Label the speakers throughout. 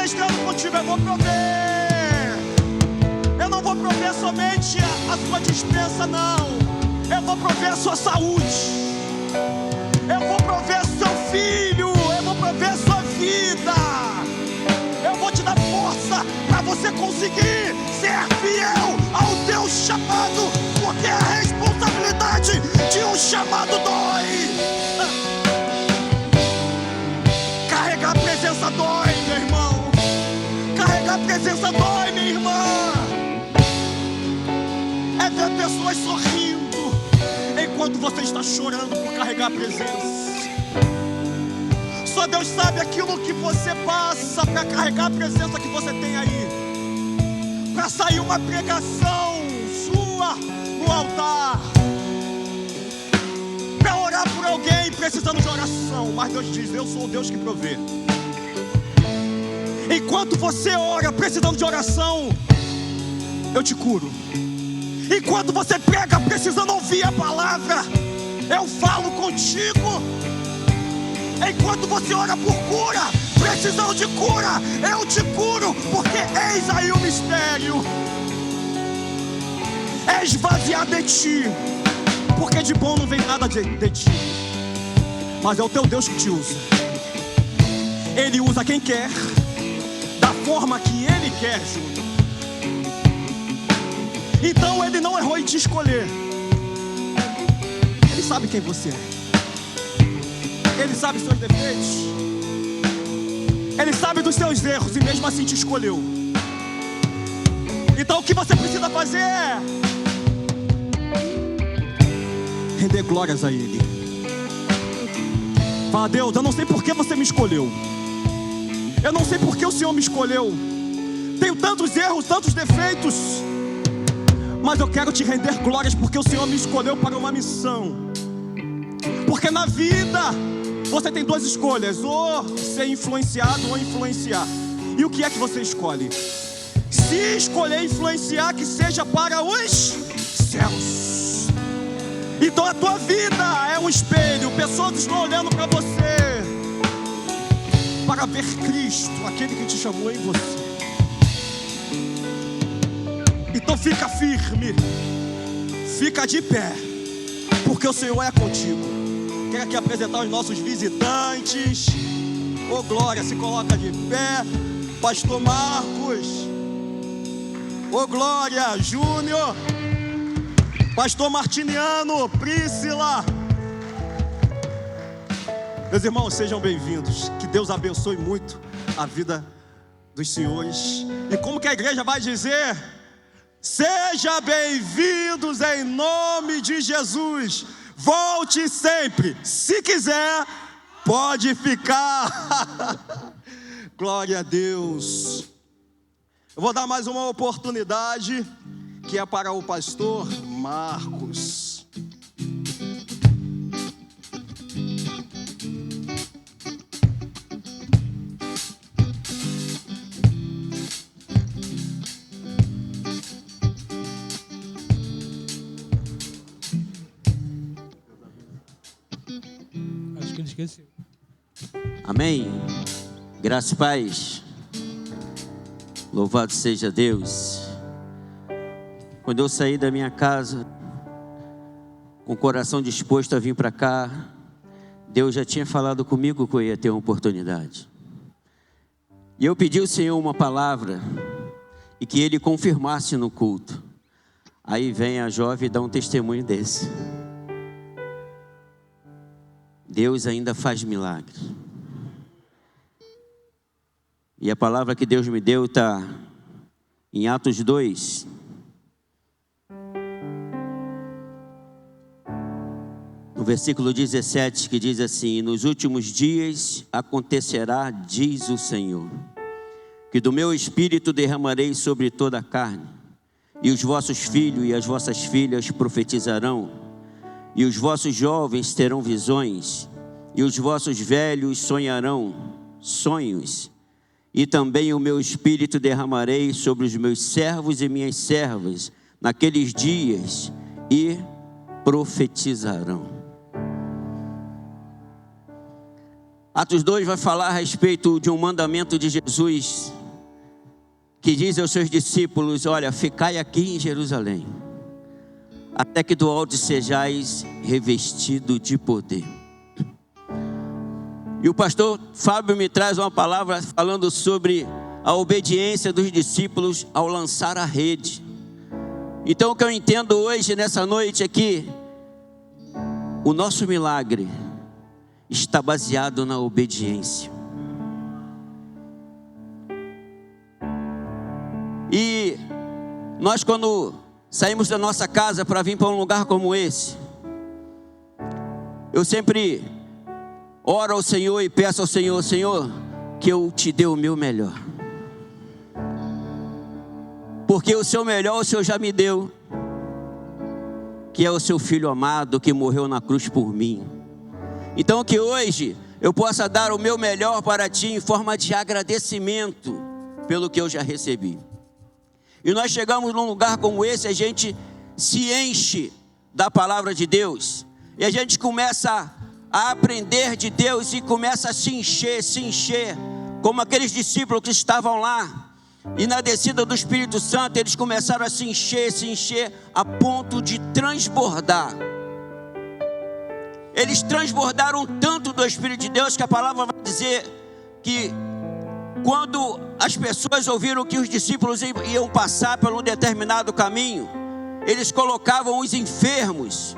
Speaker 1: ministrando contigo, eu vou prover. Eu não vou prover somente a sua dispensa, não. Eu vou prover a sua saúde. Eu vou prover seu filho. Eu vou prover a sua vida. Eu vou te dar força para você conseguir ser fiel ao teu chamado, porque a responsabilidade de um chamado dói. Carregar a presença dói, meu irmão. Carregar a presença dói, minha irmã. É ver pessoas sorrindo enquanto você está chorando por carregar a presença. Só Deus sabe aquilo que você passa para carregar a presença que você tem aí. Para sair uma pregação sua no altar. Para orar por alguém precisando de oração. Mas Deus diz, eu sou o Deus que provê. Enquanto você ora precisando de oração, eu te curo. Enquanto você prega precisando ouvir a palavra, eu falo contigo. Enquanto você ora por cura, precisando de cura, eu te curo. Porque eis aí o mistério. É esvaziar de ti. Porque de bom não vem nada de ti. Mas é o teu Deus que te usa. Ele usa quem quer, da forma que Ele quer, Júnior. Então Ele não errou em te escolher. Ele sabe quem você é. Ele sabe seus defeitos. Ele sabe dos seus erros e mesmo assim te escolheu. Então o que você precisa fazer é render glórias a Ele. Fala, Deus, eu não sei por que você me escolheu. Eu não sei por que o Senhor me escolheu. Tenho tantos erros, tantos defeitos, mas eu quero te render glórias porque o Senhor me escolheu para uma missão. Porque na vida você tem duas escolhas: ou ser influenciado ou influenciar. E o que é que você escolhe? Se escolher influenciar, que seja para os céus. Então a tua vida é um espelho. Pessoas estão olhando para você para ver Cristo, aquele que te chamou em você. Então fica firme, fica de pé, porque o Senhor é contigo. Quero aqui apresentar os nossos visitantes. Ô glória, se coloca de pé. Pastor Marcos. Ô glória, Júnior. Pastor Martiniano, Príscila. Meus irmãos, sejam bem-vindos. Que Deus abençoe muito a vida dos senhores. E como que a igreja vai dizer? Seja bem-vindos em nome de Jesus. Volte sempre. Se quiser, pode ficar. Glória a Deus. Eu vou dar mais uma oportunidade, que é para o pastor Marcos.
Speaker 2: Acho que ele esqueceu.
Speaker 3: Amém. Graça e paz. Louvado seja Deus. Quando eu saí da minha casa, com o coração disposto a vir para cá, Deus já tinha falado comigo que eu ia ter uma oportunidade. E eu pedi ao Senhor uma palavra e que Ele confirmasse no culto. Aí vem a jovem e dá um testemunho desse. Deus ainda faz milagres. E a palavra que Deus me deu está em Atos 2. No versículo 17, que diz assim: nos últimos dias acontecerá, diz o Senhor, que do meu espírito derramarei sobre toda a carne, e os vossos filhos e as vossas filhas profetizarão, e os vossos jovens terão visões, e os vossos velhos sonharão sonhos, e também o meu espírito derramarei sobre os meus servos e minhas servas naqueles dias, e profetizarão. Atos 2 vai falar a respeito de um mandamento de Jesus que diz aos seus discípulos: olha, ficai aqui em Jerusalém, até que do alto sejais revestido de poder. E o pastor Fábio me traz uma palavra falando sobre a obediência dos discípulos ao lançar a rede. Então o que eu entendo hoje, nessa noite, é que o nosso milagre está baseado na obediência. E nós, quando saímos da nossa casa para vir para um lugar como esse, eu sempre oro ao Senhor e peço ao Senhor: Senhor, que eu te dê o meu melhor, porque o seu melhor o Senhor já me deu, que é o seu Filho amado que morreu na cruz por mim. Então que hoje eu possa dar o meu melhor para ti em forma de agradecimento pelo que eu já recebi. E nós chegamos num lugar como esse, a gente se enche da palavra de Deus, e a gente começa a aprender de Deus e começa a se encher, como aqueles discípulos que estavam lá, e na descida do Espírito Santo eles começaram a se encher, a ponto de transbordar. Eles transbordaram tanto do Espírito de Deus que a palavra vai dizer que quando as pessoas ouviram que os discípulos iam passar por um determinado caminho, eles colocavam os enfermos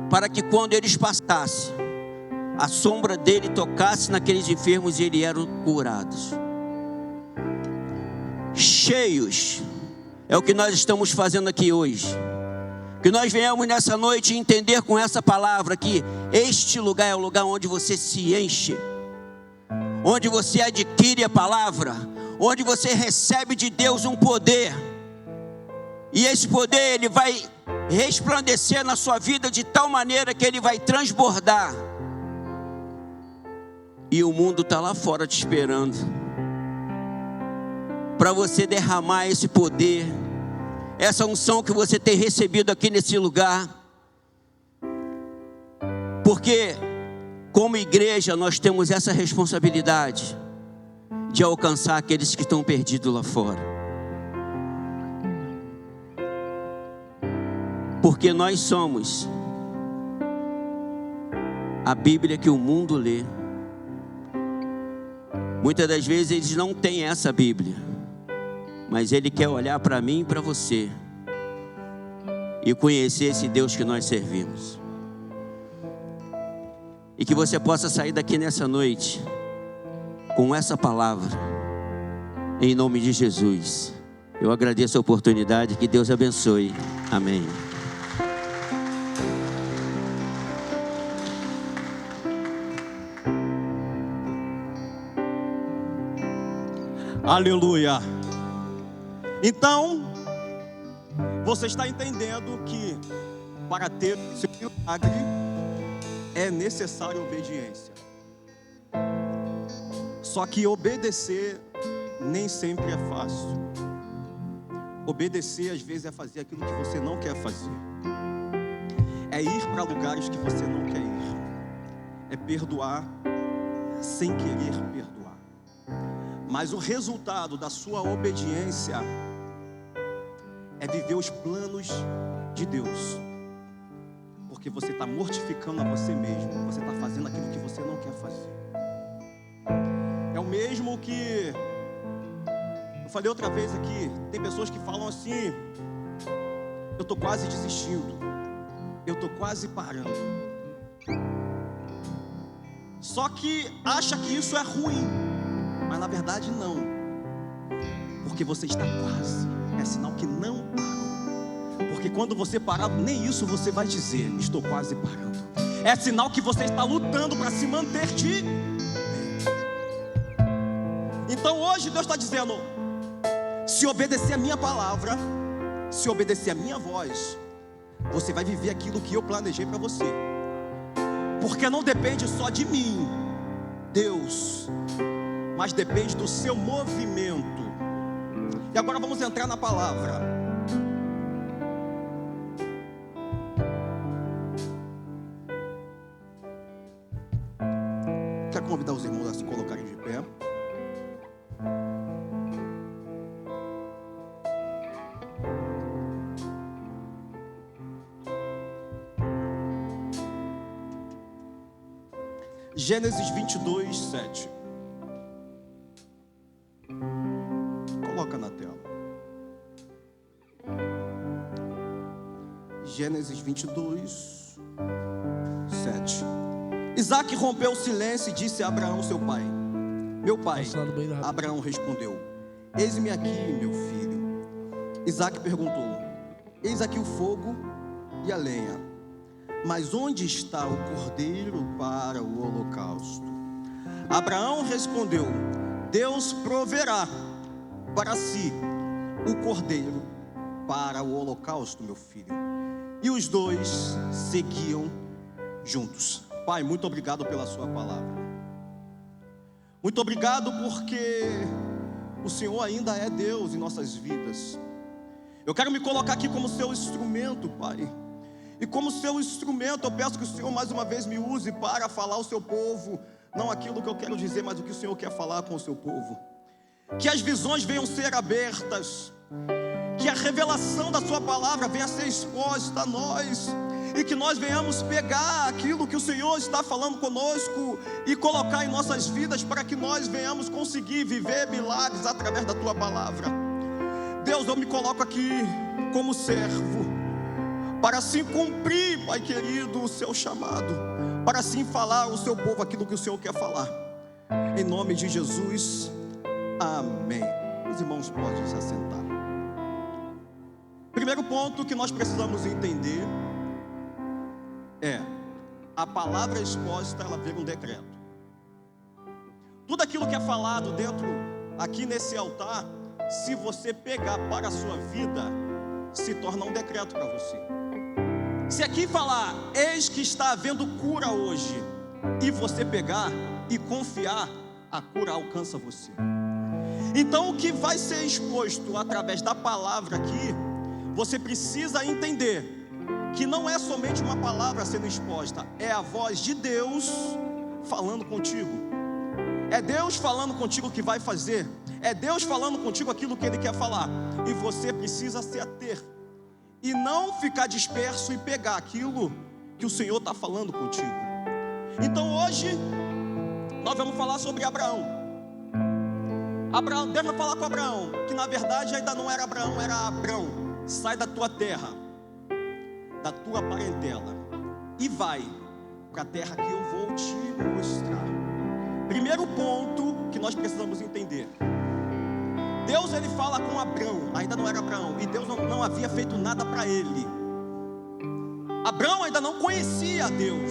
Speaker 3: para que quando eles passassem, a sombra dele tocasse naqueles enfermos e eles eram curados. Cheios é o que nós estamos fazendo aqui hoje. Que nós venhamos nessa noite entender com essa palavra que este lugar é o lugar onde você se enche, onde você adquire a palavra, onde você recebe de Deus um poder, e esse poder ele vai resplandecer na sua vida de tal maneira que ele vai transbordar, e o mundo está lá fora te esperando para você derramar esse poder, essa unção que você tem recebido aqui nesse lugar. Porque como igreja nós temos essa responsabilidade de alcançar aqueles que estão perdidos lá fora. Porque nós somos a Bíblia que o mundo lê. Muitas das vezes eles não têm essa Bíblia, mas Ele quer olhar para mim e para você e conhecer esse Deus que nós servimos. E que você possa sair daqui nessa noite com essa palavra, em nome de Jesus. Eu agradeço a oportunidade, que Deus abençoe. Amém.
Speaker 1: Aleluia. Então, você está entendendo que para ter seu milagre é necessária obediência. Só que obedecer nem sempre é fácil. Obedecer às vezes é fazer aquilo que você não quer fazer. É ir para lugares que você não quer ir. É perdoar sem querer perdoar. Mas o resultado da sua obediência é viver os planos de Deus. Porque você está mortificando a você mesmo. Você está fazendo aquilo que você não quer fazer. É o mesmo que eu falei outra vez aqui. Tem pessoas que falam assim: eu estou quase desistindo, eu estou quase parando. Só que acha que isso é ruim, mas na verdade não. Porque você está quase, é sinal que não parou. Porque quando você parar, nem isso você vai dizer: estou quase parando. É sinal que você está lutando para se manter de pé. Então hoje Deus está dizendo: se obedecer a minha palavra, se obedecer a minha voz, você vai viver aquilo que eu planejei para você. Porque não depende só de mim, Deus, mas depende do seu movimento. E agora vamos entrar na palavra. Quero convidar os irmãos a se colocarem de pé. Gênesis 22, 7. Coloca na tela. Gênesis 22, 7. Isaac rompeu o silêncio e disse a Abraão, seu pai: meu pai. Abraão respondeu: eis-me aqui, meu filho. Isaac perguntou: eis aqui o fogo e a lenha, mas onde está o cordeiro para o holocausto? Abraão respondeu: Deus proverá para si o cordeiro para o holocausto, meu filho. E os dois seguiam juntos. Pai, muito obrigado pela sua palavra. Muito obrigado porque o Senhor ainda é Deus em nossas vidas. Eu quero me colocar aqui como seu instrumento, Pai. E como seu instrumento, eu peço que o Senhor mais uma vez me use para falar ao seu povo, não aquilo que eu quero dizer, mas o que o Senhor quer falar com o seu povo. Que as visões venham ser abertas, que a revelação da sua palavra venha ser exposta a nós, e que nós venhamos pegar aquilo que o Senhor está falando conosco e colocar em nossas vidas, para que nós venhamos conseguir viver milagres através da tua palavra. Deus, eu me coloco aqui como servo, para assim cumprir, Pai querido, o seu chamado, para assim falar ao seu povo aquilo que o Senhor quer falar. Em nome de Jesus, amém. Os irmãos podem se assentar. Primeiro ponto que nós precisamos entender é: a palavra exposta, ela vira um decreto. Tudo aquilo que é falado dentro, aqui nesse altar, se você pegar para a sua vida, se torna um decreto para você. Se aqui falar, eis que está havendo cura hoje, e você pegar e confiar, a cura alcança você. Então o que vai ser exposto através da palavra aqui, você precisa entender que não é somente uma palavra sendo exposta, é a voz de Deus falando contigo. É Deus falando contigo o que vai fazer, é Deus falando contigo aquilo que Ele quer falar, e você precisa se ater e não ficar disperso e pegar aquilo que o Senhor está falando contigo. Então hoje nós vamos falar sobre Abraão. Deus vai falar com Abraão, que na verdade ainda não era Abraão, era Abrão. Sai da tua terra, da tua parentela, e vai para a terra que eu vou te mostrar. Primeiro ponto que nós precisamos entender: Deus, ele fala com Abrão, ainda não era Abraão, e Deus não havia feito nada para ele. Abrão ainda não conhecia a Deus,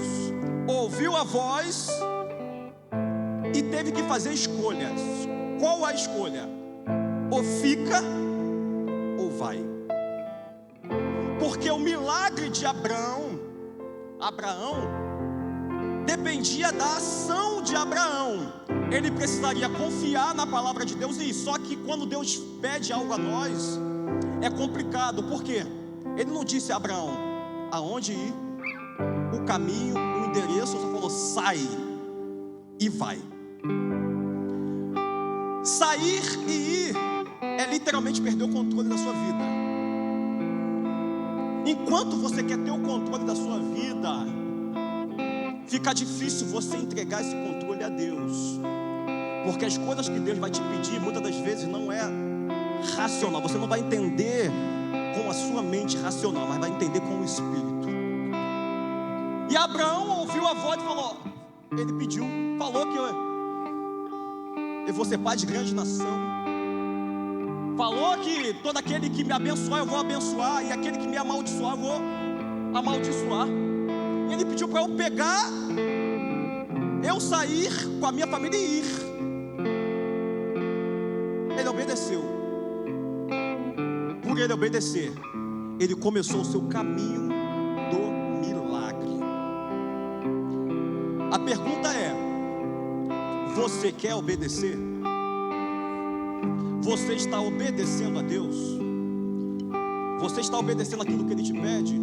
Speaker 1: ouviu a voz e teve que fazer escolhas. Qual a escolha? Ou fica ou vai. Porque o milagre de Abraão dependia da ação de Abraão. Ele precisaria confiar na palavra de Deus e ir. Só que quando Deus pede algo a nós, é complicado. Por quê? Ele não disse a Abraão aonde ir, o caminho, o endereço. Só falou: sai e vai. Sair e ir é literalmente perder o controle da sua vida. Enquanto você quer ter o controle da sua vida, fica difícil você entregar esse controle a Deus, porque as coisas que Deus vai te pedir, muitas das vezes não é racional. Você não vai entender com a sua mente racional, mas vai entender com o Espírito. E Abraão ouviu a voz e falou, ele pediu, falou que eu vou ser pai de grande nação. Falou que todo aquele que me abençoar eu vou abençoar, e aquele que me amaldiçoar eu vou amaldiçoar. E ele pediu para eu pegar, eu sair com a minha família e ir. Ele obedeceu. Por ele obedecer, ele começou o seu caminho do milagre. A pergunta é: você quer obedecer? Você está obedecendo a Deus? Você está obedecendo aquilo que Ele te pede?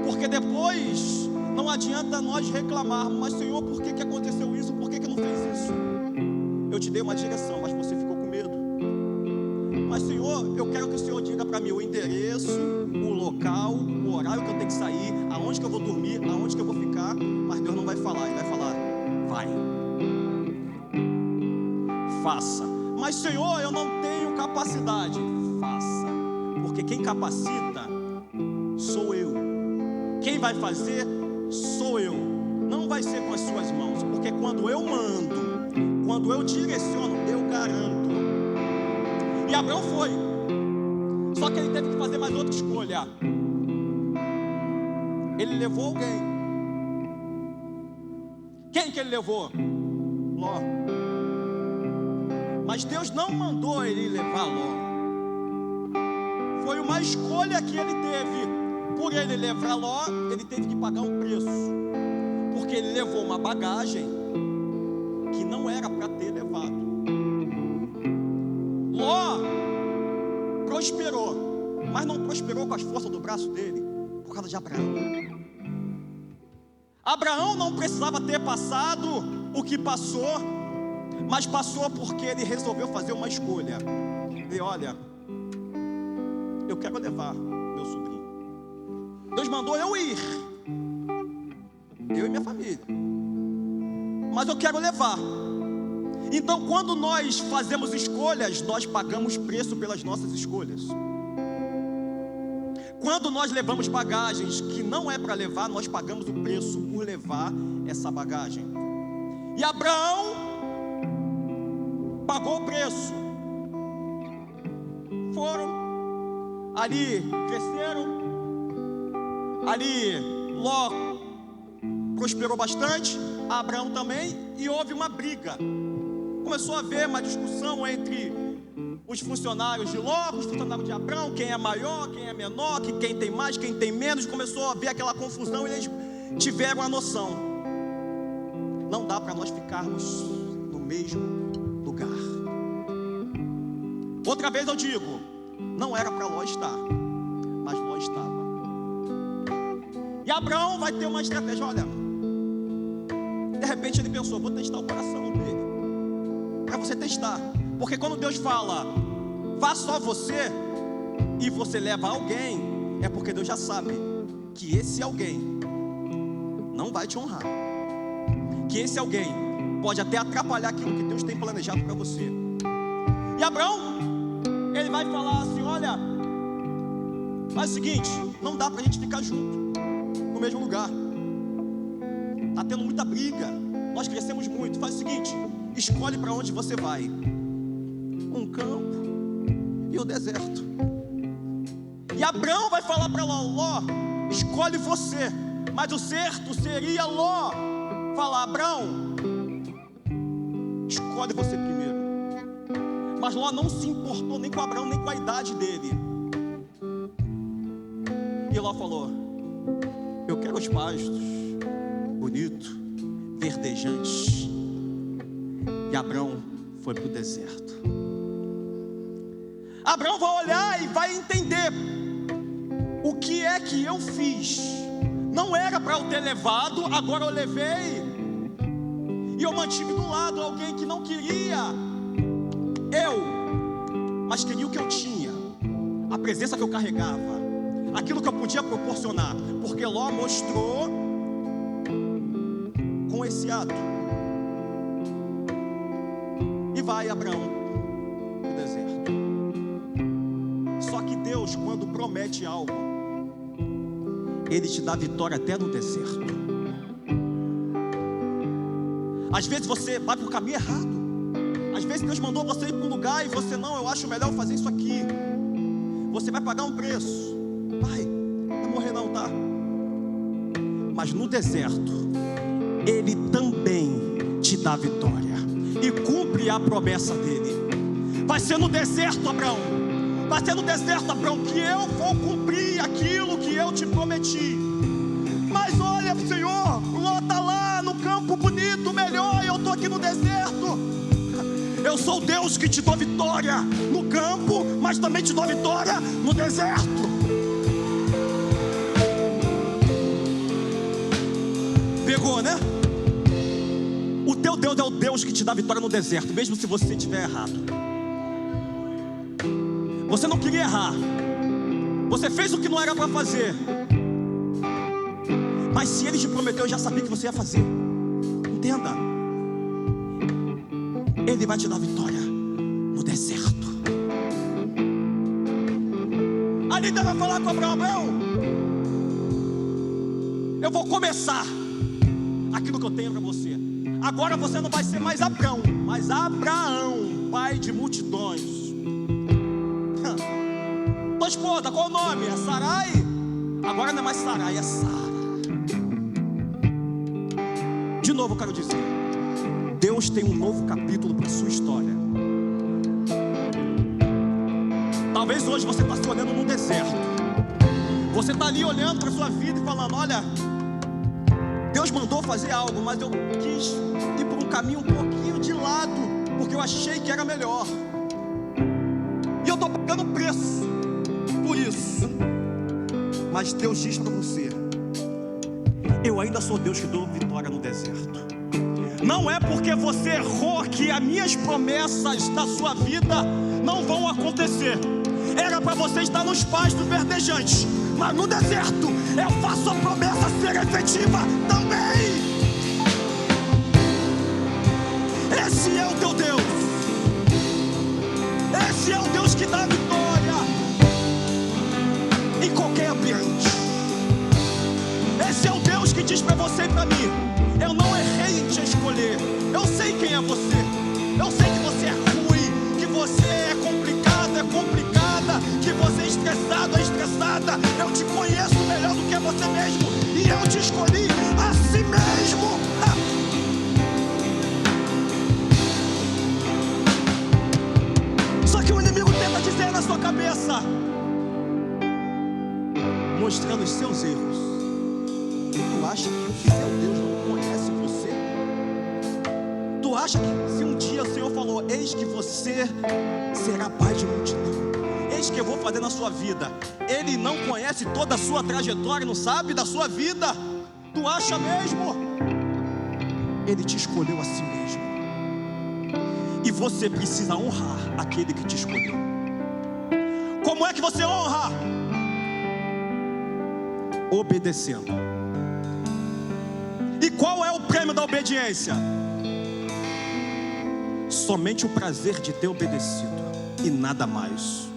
Speaker 1: Porque depois não adianta nós reclamarmos, mas Senhor, por que aconteceu isso? Por que não fez isso? Eu te dei uma direção, mas você ficou com medo. Mas Senhor, eu quero que o Senhor diga para mim o endereço, o local, o horário que eu tenho que sair, aonde que eu vou dormir, aonde que eu vou ficar. Mas Deus não vai falar, Ele vai falar: vai. Faça. Mas Senhor, eu não tenho capacidade. Faça. Porque quem capacita sou eu. Quem vai fazer sou eu. Não vai ser com as suas mãos. Porque quando eu mando, quando eu direciono, eu garanto. E Abraão foi. Só que ele teve que fazer mais outra escolha. Ele levou alguém. Quem que ele levou? Ló. Mas Deus não mandou ele levar Ló. Foi uma escolha que ele teve. Por ele levar Ló, ele teve que pagar um preço. Porque ele levou uma bagagem que não era para ter levado. Ló prosperou, mas não prosperou com as forças do braço dele, por causa de Abraão. Abraão não precisava ter passado o que passou, mas passou porque ele resolveu fazer uma escolha. E olha, eu quero levar meu sobrinho. Deus mandou eu ir, eu e minha família, mas eu quero levar. Então, quando nós fazemos escolhas, nós pagamos preço pelas nossas escolhas. Quando nós levamos bagagens que não é para levar, nós pagamos o preço por levar essa bagagem. E Abraão pagou o preço. Foram, ali cresceram, ali Ló prosperou bastante, Abraão também, e houve uma briga. Começou a haver uma discussão entre os funcionários de Ló, os funcionários de Abraão, quem é maior, quem é menor, quem tem mais, quem tem menos. Começou a haver aquela confusão e eles tiveram a noção: não dá para nós ficarmos no mesmo lugar. Outra vez eu digo, não era para Ló estar, mas Ló estava. E Abraão vai ter uma estratégia. Olha, de repente ele pensou: vou testar o coração dele. Para você testar, porque quando Deus fala, vá só você, e você leva alguém, é porque Deus já sabe que esse alguém não vai te honrar, que esse alguém pode até atrapalhar aquilo que Deus tem planejado para você. E Abraão, ele vai falar assim: olha, faz o seguinte, não dá para a gente ficar junto no mesmo lugar, está tendo muita briga, nós crescemos muito. Faz o seguinte, escolhe para onde você vai: um campo e o deserto. E Abraão vai falar para Ló: Ló, escolhe você. Mas o certo seria Ló falar: Abraão, escolhe você primeiro. Mas Ló não se importou nem com Abraão, nem com a idade dele. E Ló falou: eu quero os pastos bonitos, verdejantes. E Abraão foi para o deserto. Abraão vai olhar e vai entender: o que é que eu fiz? Não era para eu ter levado, agora eu levei. E eu mantive do lado alguém que não queria mas queria o que eu tinha, a presença que eu carregava, aquilo que eu podia proporcionar. Porque Ló mostrou com esse ato. E vai Abraão no deserto. Só que Deus, quando promete algo, Ele te dá vitória até no deserto. Às vezes você vai para o caminho errado. Às vezes Deus mandou você ir para um lugar e você: não, eu acho melhor fazer isso aqui. Você vai pagar um preço. Vai morrer não, tá? Mas no deserto, Ele também te dá vitória e cumpre a promessa dele. Vai ser no deserto, Abraão. Vai ser no deserto, Abraão, que eu vou cumprir aquilo que eu te prometi. Mas olha, Senhor, Ló está lá no campo bonito, melhor, e eu estou aqui no deserto. Eu sou o Deus que te dou vitória no campo, mas também te dou vitória no deserto. Pegou, né? O teu Deus é o Deus que te dá vitória no deserto, mesmo se você estiver errado. Você não queria errar, você fez o que não era para fazer, mas se Ele te prometeu, eu já sabia que você ia fazer. Entenda, Ele vai te dar vitória no deserto. Ali Deus vai falar com Abraão: Abraão, eu vou começar aquilo que eu tenho para você. Agora você não vai ser mais Abrão, mas Abraão, pai de multidões. Tua esposa, qual o nome? É Sarai? Agora não é mais Sarai, é Sara. De novo eu quero dizer, Deus tem um novo capítulo para a sua história. Talvez hoje você está se olhando no deserto. Você está ali olhando para a sua vida e falando: olha, Deus mandou fazer algo, mas eu quis ir por um caminho um pouquinho de lado, porque eu achei que era melhor. E eu estou pagando preço por isso. Mas Deus diz para você: eu ainda sou Deus que dou vitória no deserto. Não é porque você errou que as minhas promessas da sua vida não vão acontecer. Era para você estar nos pastos verdejantes, mas no deserto eu faço a promessa ser efetiva também. Esse é o teu Deus. Esse é o Deus que dá vitória em qualquer ambiente. Esse é o Deus que diz para você e para mim: eu não errei em te escolher. Eu sei quem é você. Eu sei que você é ruim, que você é complicado, é complicada, que você é estressado, é estressada. Eu te conheço melhor do que você mesmo, e eu te escolhi a si mesmo. Só que o inimigo tenta dizer na sua cabeça, mostrando os seus erros: tu acha que o seu Deus não conhece você? Tu acha que se um dia o Senhor falou: eis que você será pai de multidão, eis que eu vou fazer na sua vida, Ele não conhece toda a sua trajetória, não sabe da sua vida? Tu acha mesmo? Ele te escolheu a si mesmo, e você precisa honrar aquele que te escolheu. Como é que você honra? Obedecendo. E qual é o prêmio da obediência? Somente o prazer de ter obedecido e nada mais.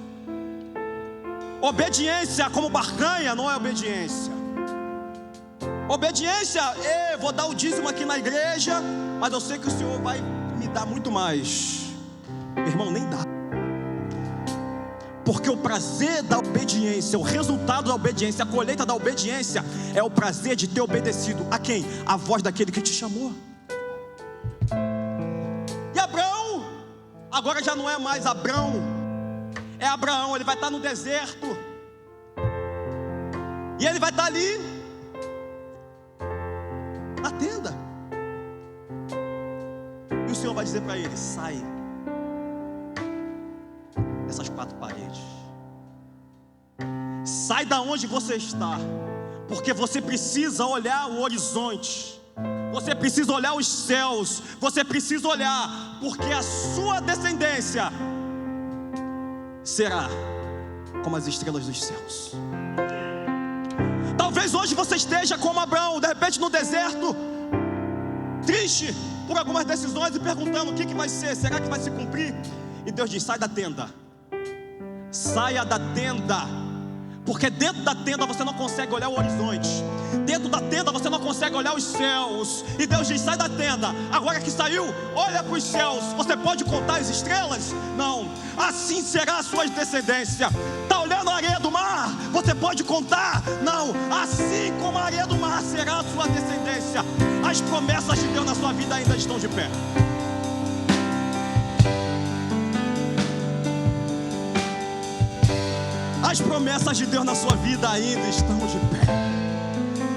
Speaker 1: Obediência como barganha não é obediência. Obediência, vou dar o dízimo aqui na igreja, mas eu sei que o Senhor vai me dar muito mais. Meu irmão, nem dá. Porque o prazer da obediência, o resultado da obediência, a colheita da obediência é o prazer de ter obedecido a quem? A voz daquele que te chamou. E Abraão agora já não é mais Abrão, é Abraão. Ele vai estar no deserto, e ele vai estar ali na tenda, e o Senhor vai dizer para ele: sai dessas quatro paredes, sai da onde você está, porque você precisa olhar o horizonte, você precisa olhar os céus, você precisa olhar, porque a sua descendência será como as estrelas dos céus. Talvez hoje você esteja como Abraão, de repente no deserto, triste por algumas decisões e perguntando: o que vai ser? Será que vai se cumprir? E Deus diz: sai da tenda. Saia da tenda, porque dentro da tenda você não consegue olhar o horizonte, dentro da tenda você não consegue olhar os céus. E Deus diz: sai da tenda. Agora que saiu, olha para os céus. Você pode contar as estrelas? Não. Assim será a sua descendência. Está olhando a areia do mar? Você pode contar? Não. Assim como a areia do mar será a sua descendência. As promessas de Deus na sua vida ainda estão de pé. As promessas de Deus na sua vida ainda estão de pé.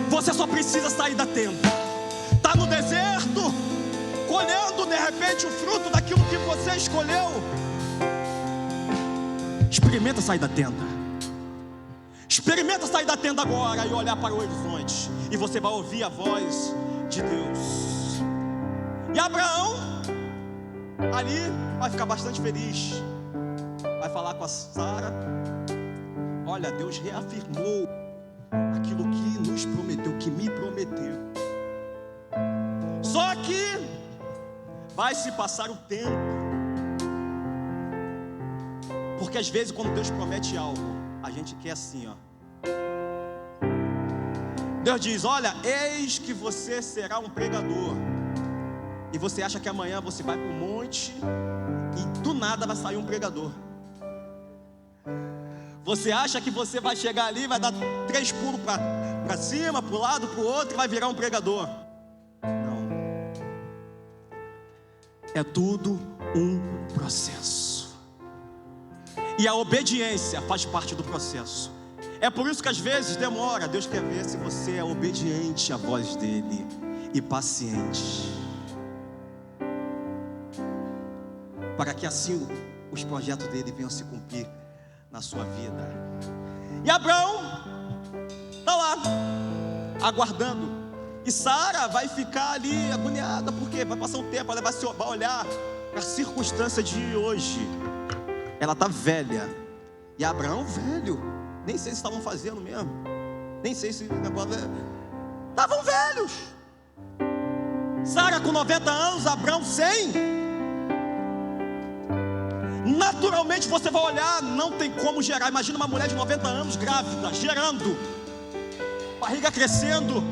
Speaker 1: Você só precisa sair da tenda. Está no deserto, colhendo de repente o fruto daquilo que você escolheu. Experimenta sair da tenda. Experimenta sair da tenda agora e olhar para o horizonte, e você vai ouvir a voz de Deus. E Abraão ali vai ficar bastante feliz. Vai falar com a Sara: olha, Deus reafirmou aquilo que nos prometeu, que me prometeu. Só que vai se passar o tempo, Porque às vezes quando Deus promete algo, a gente quer assim, ó. Deus diz: olha, eis que você será um pregador. E você acha que amanhã você vai para o monte e do nada vai sair um pregador. Você acha que você vai chegar ali, vai dar 3 pulos para cima, para o lado, para o outro e vai virar um pregador. Não. É tudo um processo. E a obediência faz parte do processo. É por isso que às vezes demora. Deus quer ver se você é obediente à voz dele e paciente, para que assim os projetos dele venham se cumprir na sua vida. E Abraão está lá, aguardando. E Sara vai ficar ali agoniada, porque vai passar um tempo, ela vai olhar para a circunstância de hoje. Ela está velha. E Abraão velho. Nem sei se estavam fazendo mesmo. Nem sei se agora estavam velhos. Sara com 90 anos, Abraão 100. Naturalmente você vai olhar, não tem como gerar. Imagina uma mulher de 90 anos grávida, gerando, barriga crescendo.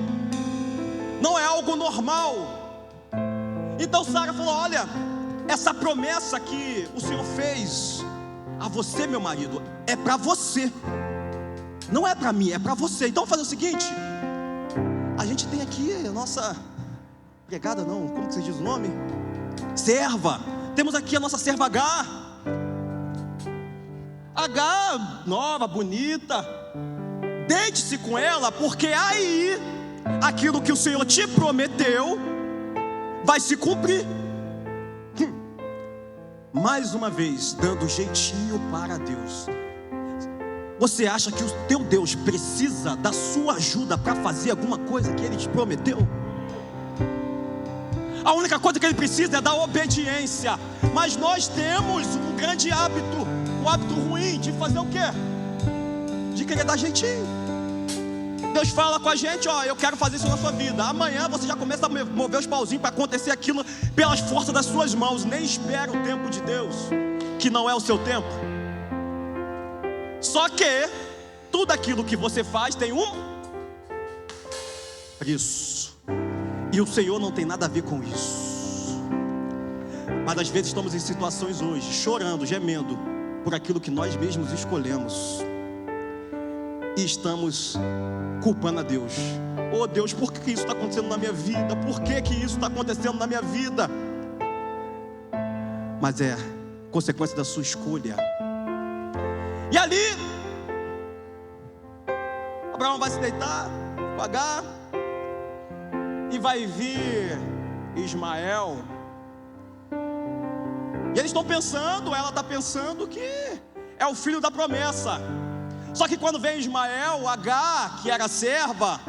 Speaker 1: Não é algo normal. Então Sara falou: olha, essa promessa que o Senhor fez a você, meu marido, é para você. Não é para mim, é para você. Então vamos fazer o seguinte: a gente tem aqui a nossa empregada, não, como que você diz o nome? Serva. Temos aqui a nossa serva Agar. Agar, nova, bonita. Deite-se com ela, porque aí aquilo que o Senhor te prometeu vai se cumprir. Mais uma vez, dando jeitinho para Deus. Você acha que o teu Deus precisa da sua ajuda para fazer alguma coisa que Ele te prometeu? A única coisa que Ele precisa é da obediência. Mas nós temos um grande hábito, um hábito ruim de fazer o quê? De querer dar jeitinho. Deus fala com a gente: ó, eu quero fazer isso na sua vida. Amanhã você já começa a mover os pauzinhos para acontecer aquilo pelas forças das suas mãos. Nem espera o tempo de Deus, que não é o seu tempo. Só que tudo aquilo que você faz tem um preço. E o Senhor não tem nada a ver com isso. Mas às vezes estamos em situações hoje, chorando, gemendo por aquilo que nós mesmos escolhemos. E estamos culpando a Deus. Oh Deus, por que isso está acontecendo na minha vida? Por que isso está acontecendo na minha vida? Mas é consequência da sua escolha. E ali Abraão vai se deitar com Agar, e vai vir Ismael. E eles estão pensando, ela está pensando que é o filho da promessa. Só que quando vem Ismael, Agar, que era serva,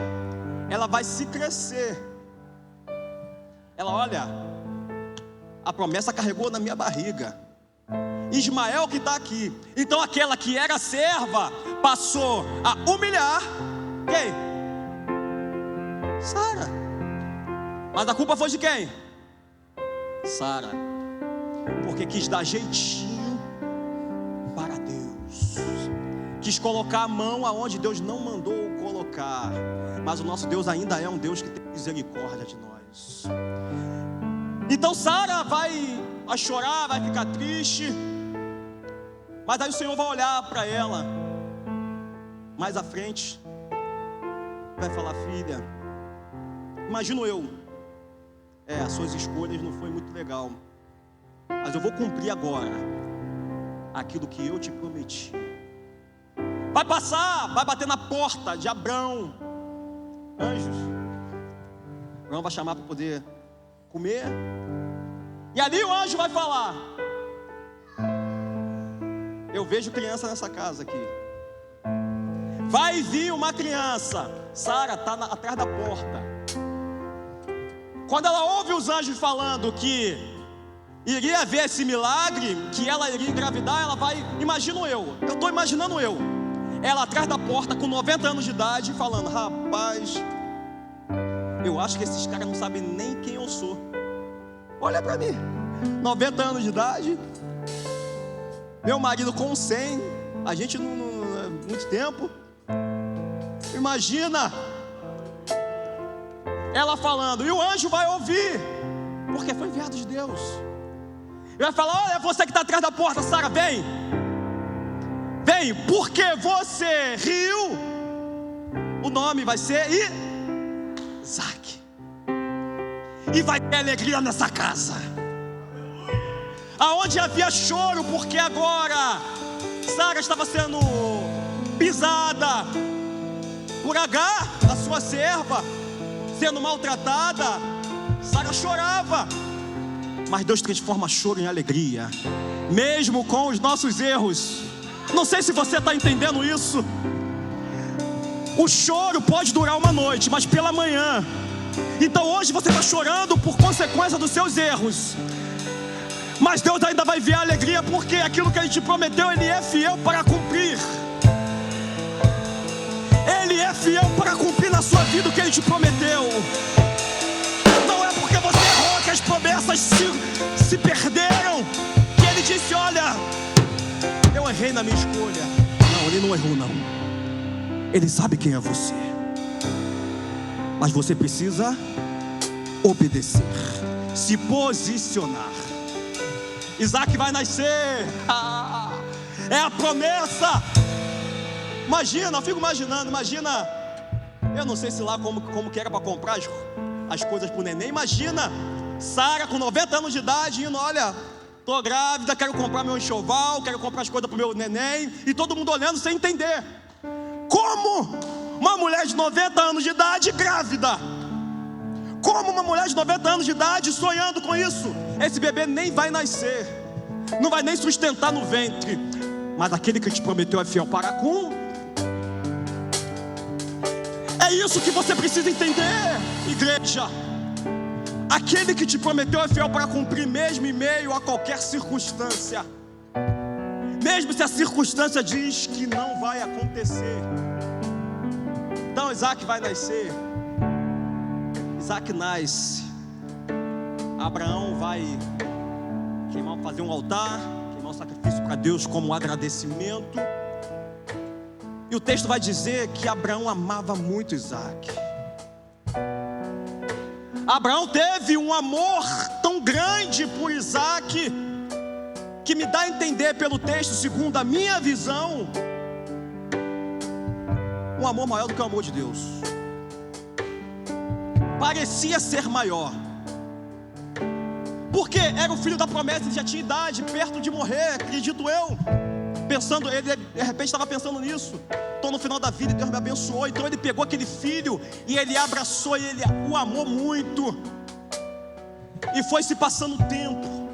Speaker 1: ela vai se crescer. Ela: olha, a promessa carregou na minha barriga. Ismael que está aqui. Então aquela que era serva passou a humilhar quem? Sara. Mas a culpa foi de quem? Sara. Porque quis dar jeitinho para Deus. Quis colocar a mão aonde Deus não mandou colocar. Mas o nosso Deus ainda é um Deus que tem misericórdia de nós. Então Sara vai chorar, vai ficar triste. Mas aí o Senhor vai olhar para ela mais à frente, vai falar: filha, imagino eu, as suas escolhas não foi muito legal, mas eu vou cumprir agora aquilo que eu te prometi. Vai passar, vai bater na porta de Abrão, anjos. Abrão vai chamar para poder comer. E ali o anjo vai falar: eu vejo criança nessa casa aqui. Vai vir uma criança. Sara está atrás da porta. Quando ela ouve os anjos falando que iria haver esse milagre, que ela iria engravidar, ela vai, imagino eu estou imaginando ela atrás da porta com 90 anos de idade, falando: rapaz, eu acho que esses caras não sabem nem quem eu sou. Olha para mim, 90 anos de idade. Meu marido com 100, a gente não muito tempo. Imagina ela falando, e o anjo vai ouvir, porque foi enviado de Deus. Ele vai falar: olha, você que está atrás da porta, Sara, vem, porque você riu, o nome vai ser Isaac, e vai ter alegria nessa casa. Aonde havia choro, porque agora Sara estava sendo pisada por Agar, a sua serva, sendo maltratada, Sara chorava. Mas Deus transforma choro em alegria, mesmo com os nossos erros. Não sei se você está entendendo isso. O choro pode durar uma noite, mas pela manhã. Então hoje você está chorando por consequência dos seus erros, mas Deus ainda vai ver a alegria, porque aquilo que Ele te prometeu, Ele é fiel para cumprir. Ele é fiel para cumprir na sua vida o que Ele te prometeu. Não é porque você errou que as promessas se perderam, que Ele disse: olha, eu errei na minha escolha. Não, Ele não errou não. Ele sabe quem é você, mas você precisa obedecer, se posicionar. Isaac vai nascer. É a promessa. Imagina, eu fico imaginando. Imagina, eu não sei se lá como que era para comprar as coisas para o neném. Imagina Sara com 90 anos de idade indo: olha, tô grávida, quero comprar meu enxoval, quero comprar as coisas para o meu neném. E todo mundo olhando sem entender. Como uma mulher de 90 anos de idade grávida? Como uma mulher de 90 anos de idade sonhando com isso? Esse bebê nem vai nascer, não vai nem sustentar no ventre. Mas aquele que te prometeu é fiel para com. É isso que você precisa entender, igreja. Aquele que te prometeu é fiel para cumprir, mesmo em meio a qualquer circunstância. Mesmo se a circunstância diz que não vai acontecer. Então Isaac vai nascer. Isaac nasce. Abraão vai fazer um altar, queimar um sacrifício para Deus como um agradecimento. E o texto vai dizer que Abraão amava muito Isaac. Abraão teve um amor tão grande por Isaac, que me dá a entender pelo texto, segundo a minha visão, um amor maior do que o amor de Deus. Parecia ser maior, porque era o filho da promessa, ele já tinha idade, perto de morrer, acredito eu. Pensando, ele de repente estava pensando nisso. Estou no final da vida e Deus me abençoou. Então ele pegou aquele filho e ele abraçou, e ele o amou muito. E foi se passando o tempo.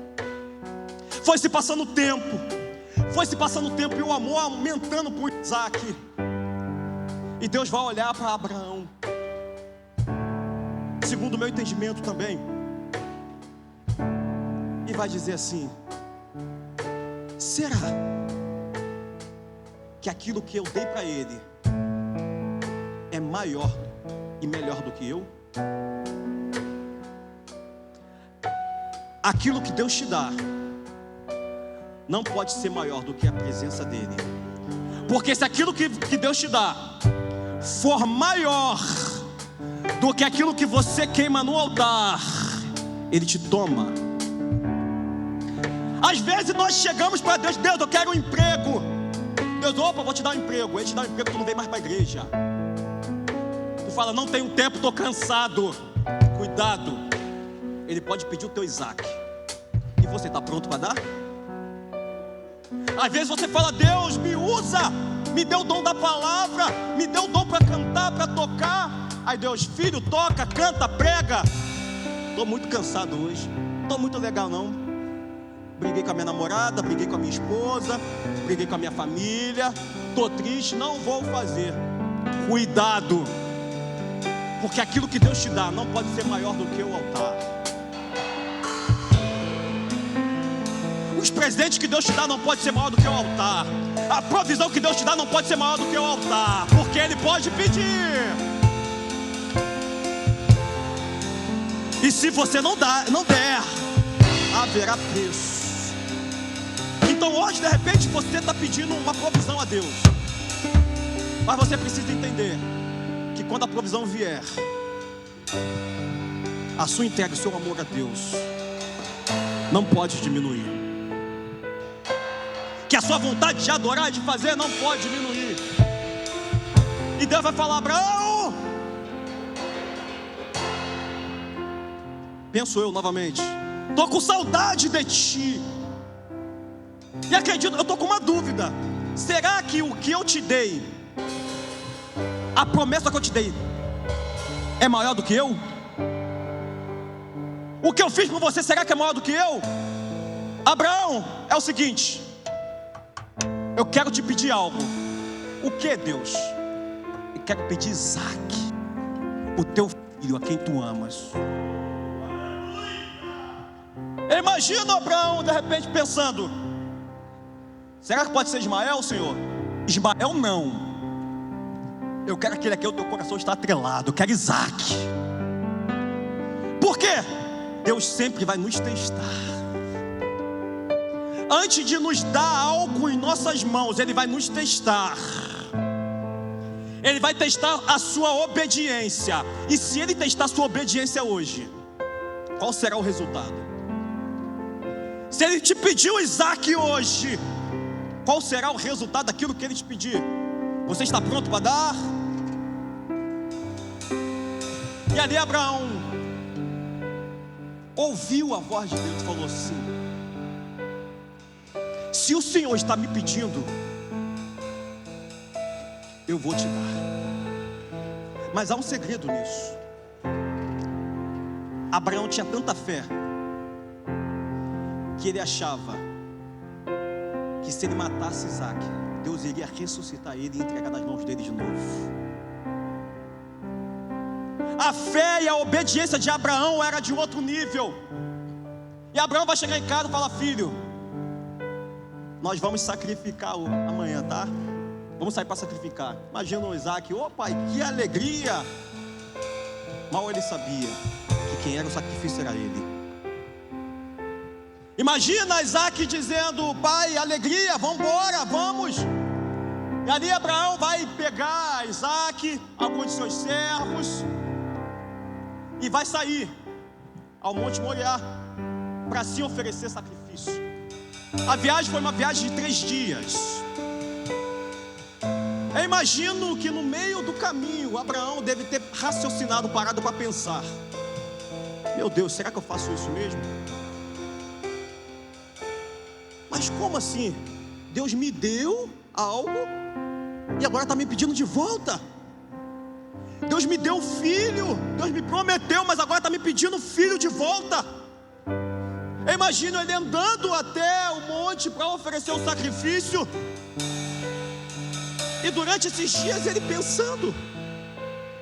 Speaker 1: Foi se passando o tempo. Foi se passando o tempo e o amor aumentando por Isaac. E Deus vai olhar para Abraão, segundo o meu entendimento também, e vai dizer assim: será que aquilo que eu dei para ele é maior e melhor do que eu? Aquilo que Deus te dá não pode ser maior do que a presença dele. Porque se aquilo que Deus te dá for maior do que aquilo que você queima no altar, Ele te toma. Às vezes nós chegamos para Deus: Deus, eu quero um emprego. Deus: opa, vou te dar um emprego. Ele te dá um emprego, tu não vem mais para a igreja. Tu fala: não tenho tempo, estou cansado. Cuidado, Ele pode pedir o teu Isaac, e você está pronto para dar? Às vezes você fala: Deus, me usa, me deu o dom da palavra, me deu o dom para cantar, para tocar. Aí Deus: filho, toca, canta, prega. Estou muito cansado hoje, não estou muito legal não. Briguei com a minha namorada, briguei com a minha esposa, briguei com a minha família, estou triste, não vou fazer. Cuidado, porque aquilo que Deus te dá não pode ser maior do que o altar. Os presentes que Deus te dá não pode ser maior do que o altar. A provisão que Deus te dá não pode ser maior do que o altar, porque Ele pode pedir. E se você não der, haverá preço. Então hoje, de repente, você está pedindo uma provisão a Deus. Mas você precisa entender que quando a provisão vier, a sua entrega, o seu amor a Deus não pode diminuir. Que a sua vontade de adorar e de fazer não pode diminuir. E Deus vai falar: Abraão, penso eu novamente, estou com saudade de ti. E acredito, eu estou com uma dúvida: será que o que eu te dei, a promessa que eu te dei, é maior do que eu? O que eu fiz por você, será que é maior do que eu? Abraão, é o seguinte, eu quero te pedir algo. O que, Deus? Eu quero pedir Isaac, o teu filho, a quem tu amas. Eu imagino Abraão de repente pensando: será que pode ser Ismael, Senhor? Ismael não. Eu quero aquele aqui, o teu coração está atrelado. Eu quero Isaac. Por quê? Deus sempre vai nos testar. Antes de nos dar algo em nossas mãos, Ele vai nos testar. Ele vai testar a sua obediência. E se Ele testar a sua obediência hoje, qual será o resultado? Se Ele te pediu Isaac hoje, qual será o resultado daquilo que Ele te pedir? Você está pronto para dar? E ali Abraão ouviu a voz de Deus e falou assim: se o Senhor está me pedindo, eu vou te dar. Mas há um segredo nisso. Abraão tinha tanta fé que ele achava que se ele matasse Isaac, Deus iria ressuscitar ele e entregar nas mãos dele de novo. A fé e a obediência de Abraão era de outro nível. E Abraão vai chegar em casa e falar: filho, nós vamos sacrificar amanhã, tá? Vamos sair para sacrificar. Imagina o Isaac: ô pai, que alegria. Mal ele sabia que quem era o sacrifício era ele. Imagina Isaac dizendo: pai, alegria, vamos embora, vamos. E ali Abraão vai pegar Isaac, alguns de seus servos, e vai sair ao Monte Moriá para se oferecer sacrifício. A viagem foi uma viagem de 3 dias. Eu imagino que no meio do caminho Abraão deve ter raciocinado, parado para pensar: meu Deus, será que eu faço isso mesmo? Mas como assim? Deus me deu algo e agora está me pedindo de volta? Deus me deu filho, Deus me prometeu, mas agora está me pedindo filho de volta. Eu imagino ele andando até o monte para oferecer o sacrifício, e durante esses dias ele pensando,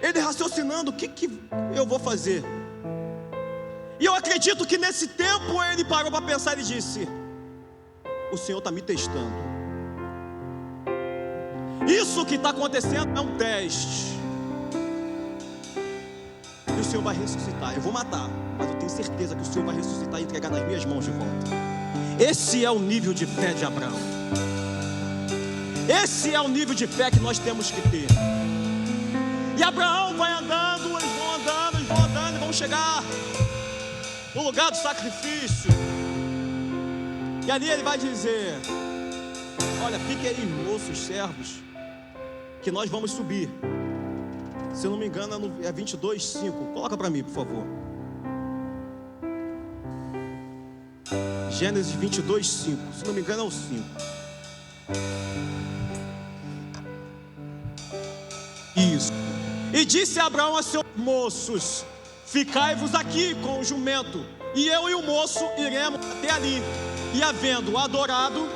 Speaker 1: ele raciocinando: o que eu vou fazer? E eu acredito que nesse tempo ele parou para pensar e disse: o Senhor está me testando. Isso que está acontecendo é um teste. E o Senhor vai ressuscitar. Eu vou matar, mas eu tenho certeza que o Senhor vai ressuscitar e entregar nas minhas mãos de volta. Esse é o nível de fé de Abraão. Esse é o nível de fé que nós temos que ter. E Abraão vai andando, eles vão andando, e vão chegar no lugar do sacrifício. E ali ele vai dizer: olha, fiquem aí, moços, servos, que nós vamos subir. Se eu não me engano é 22:5. Coloca para mim, por favor. Gênesis 22:5. Se não me engano é o 5. Isso. E disse Abraão a seus moços: ficai-vos aqui com o jumento, e eu e o moço iremos até ali, e havendo adorado,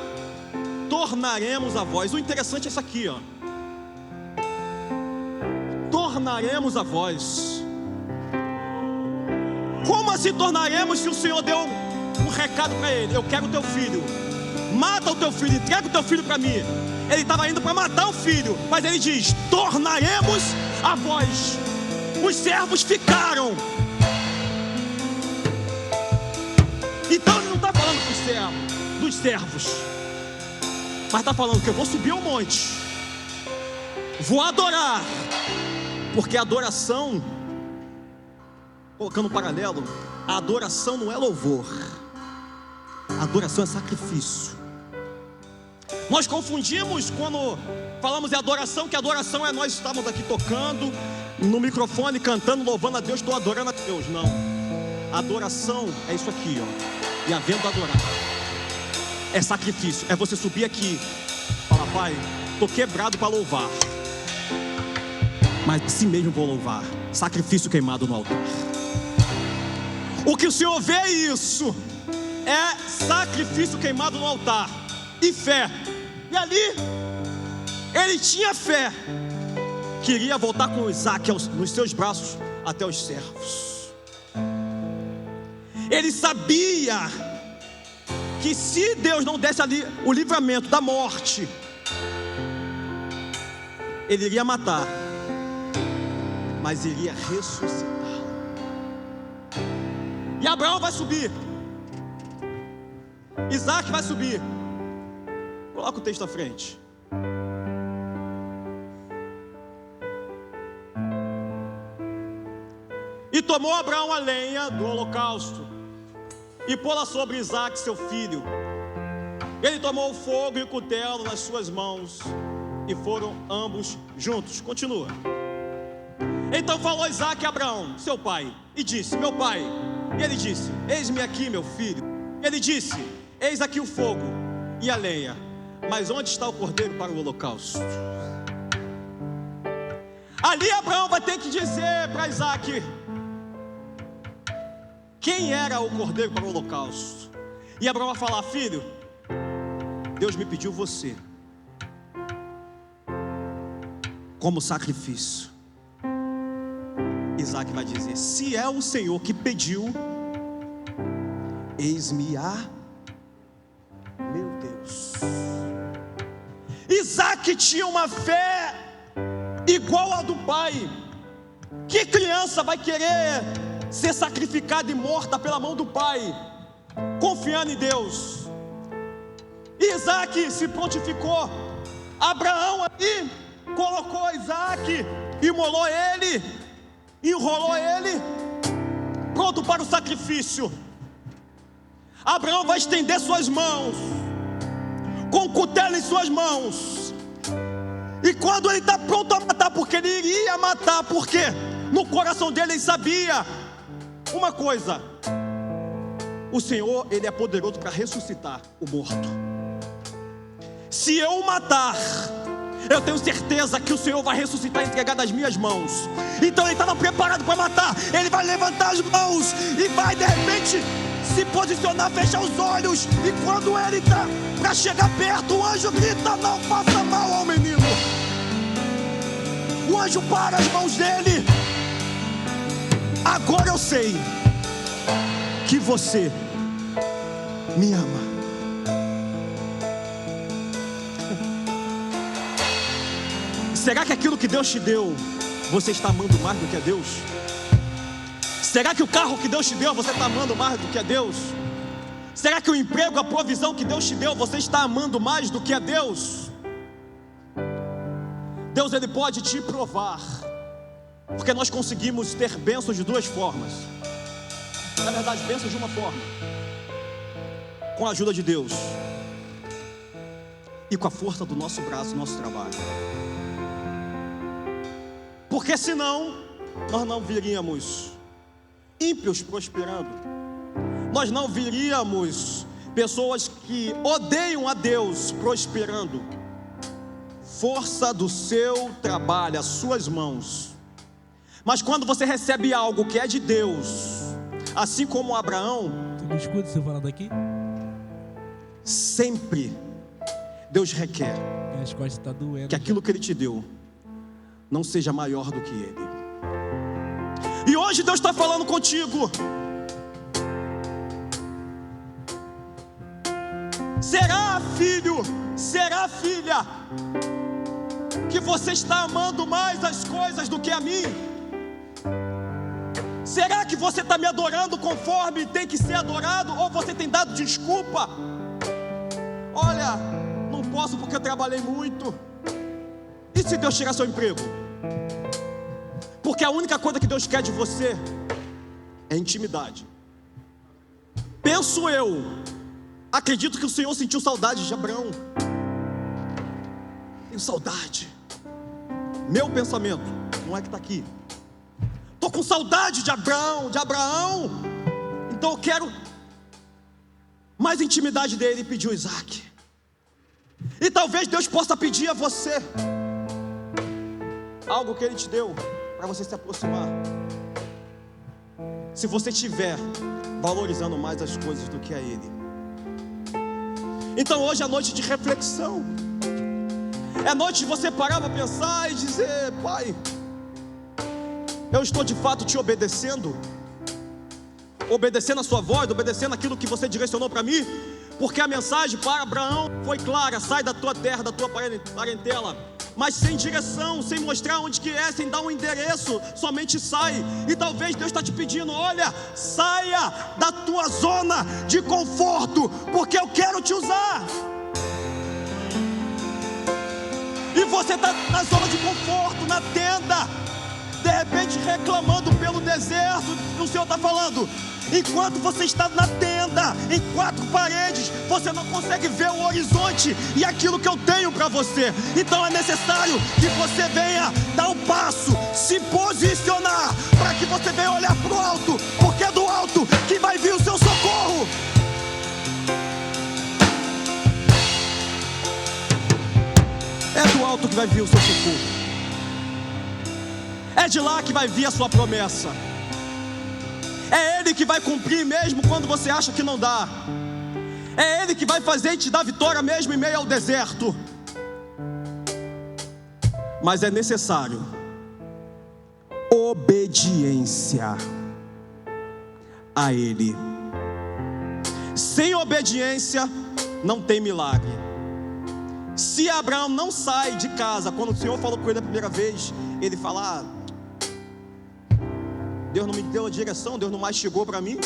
Speaker 1: tornaremos a vós. O interessante é isso aqui, ó. Tornaremos a vós. Como assim tornaremos, se o Senhor deu um recado para ele? Eu quero o teu filho. Mata o teu filho, entrega o teu filho para mim. Ele estava indo para matar o filho, mas ele diz: tornaremos a vós. Os servos ficaram. Então ele não está falando dos servos. Mas está falando que eu vou subir ao monte, vou adorar, porque a adoração, colocando um paralelo, a adoração não é louvor, a adoração é sacrifício. Nós confundimos quando falamos em adoração, que adoração é nós estamos aqui tocando no microfone, cantando, louvando a Deus, estou adorando a Deus. Não, adoração é isso aqui, ó, e havendo adorar, é sacrifício, é você subir aqui, falar: Pai, estou quebrado para louvar, mas assim mesmo vou louvar, sacrifício queimado no altar. O que o Senhor vê é isso, é sacrifício queimado no altar e fé. E ali, ele tinha fé, queria voltar com Isaac nos seus braços até os servos. Ele sabia que se Deus não desse ali o livramento da morte, ele iria matar, mas iria ressuscitar. E Abraão vai subir, Isaac vai subir. Coloca o texto à frente. E tomou Abraão a lenha do holocausto e pô-la sobre Isaac, seu filho. Ele tomou o fogo e o cutelo nas suas mãos, e foram ambos juntos. Continua. Então falou Isaac a Abraão, seu pai, e disse: meu pai. E ele disse: eis-me aqui, meu filho. Ele disse: eis aqui o fogo e a lenha, mas onde está o cordeiro para o holocausto? Ali Abraão vai ter que dizer para Isaac quem era o cordeiro para o holocausto. E Abraão vai falar: filho, Deus me pediu você como sacrifício. Isaac vai dizer: se é o Senhor que pediu, eis-me a meu Deus. Isaac tinha uma fé igual a do pai. Que criança vai querer ser sacrificada e morta pela mão do pai, confiando em Deus? Isaac se prontificou. Abraão ali colocou Isaac, imolou ele, enrolou ele, pronto para o sacrifício. Abraão vai estender suas mãos, com o cutelo em suas mãos, e quando ele está pronto a matar, porque ele iria matar, porque no coração dele ele sabia uma coisa: o Senhor, ele é poderoso para ressuscitar o morto. Se eu o matar, eu tenho certeza que o Senhor vai ressuscitar e entregar nas minhas mãos. Então ele estava preparado para matar. Ele vai levantar as mãos e vai de repente se posicionar, fechar os olhos. E quando ele está para chegar perto, o anjo grita: não faça mal ao menino. O anjo para as mãos dele. Agora eu sei que você me ama. Será que aquilo que Deus te deu, você está amando mais do que a Deus? Será que o carro que Deus te deu, você está amando mais do que a Deus? Será que o emprego, a provisão que Deus te deu, você está amando mais do que a Deus? Deus, ele pode te provar, porque nós conseguimos ter bênçãos de duas formas. Na verdade, bênçãos de uma forma: com a ajuda de Deus e com a força do nosso braço, do nosso trabalho. Porque senão nós não viríamos ímpios prosperando, nós não viríamos pessoas que odeiam a Deus prosperando. Força do seu trabalho, as suas mãos. Mas quando você recebe algo que é de Deus, assim como Abraão,
Speaker 2: Tu me escuta você falando aqui?
Speaker 1: sempre Deus requer
Speaker 2: Minhas costas estão doendo.
Speaker 1: que aquilo que Ele te deu não seja maior do que Ele. E hoje Deus está falando contigo. Será, filho, será, filha, que você está amando mais as coisas do que a mim? Será que você está me adorando conforme tem que ser adorado? Ou você tem dado desculpa? Olha, não posso porque eu trabalhei muito. E se Deus tirar seu emprego? Porque a única coisa que Deus quer de você é intimidade. Penso eu, acredito que o Senhor sentiu saudade de Abraão. Tenho saudade. Meu pensamento, não é que está aqui. Estou com saudade de Abraão, Então eu quero mais intimidade dele, e pediu Isaac. E talvez Deus possa pedir a você algo que Ele te deu, para você se aproximar. Se você estiver valorizando mais as coisas do que a Ele. Então hoje é noite de reflexão. É noite de você parar para pensar e dizer: Pai, eu estou de fato te obedecendo? Obedecendo a sua voz, obedecendo aquilo que você direcionou para mim? Porque a mensagem para Abraão foi clara: sai da tua terra, da tua parentela, mas sem direção, sem mostrar onde que é, sem dar um endereço, somente sai. E talvez Deus está te pedindo: olha, saia da tua zona de conforto, porque eu quero te usar. E você está na zona de conforto, na tenda, de repente reclamando pelo deserto. E o Senhor está falando: enquanto você está na tenda, em quatro paredes, você não consegue ver o horizonte e aquilo que eu tenho para você. Então é necessário que você venha dar um passo, se posicionar, para que você venha olhar para o alto, porque é do alto que vai vir o seu socorro. É do alto que vai vir o seu socorro. É de lá que vai vir a sua promessa. É Ele que vai cumprir mesmo quando você acha que não dá. É Ele que vai fazer e te dar vitória mesmo em meio ao deserto. Mas é necessário obediência a Ele. Sem obediência não tem milagre. Se Abraão não sai de casa, quando o Senhor falou com ele a primeira vez, ele fala: Deus não me deu a direção, Deus não mais chegou para mim,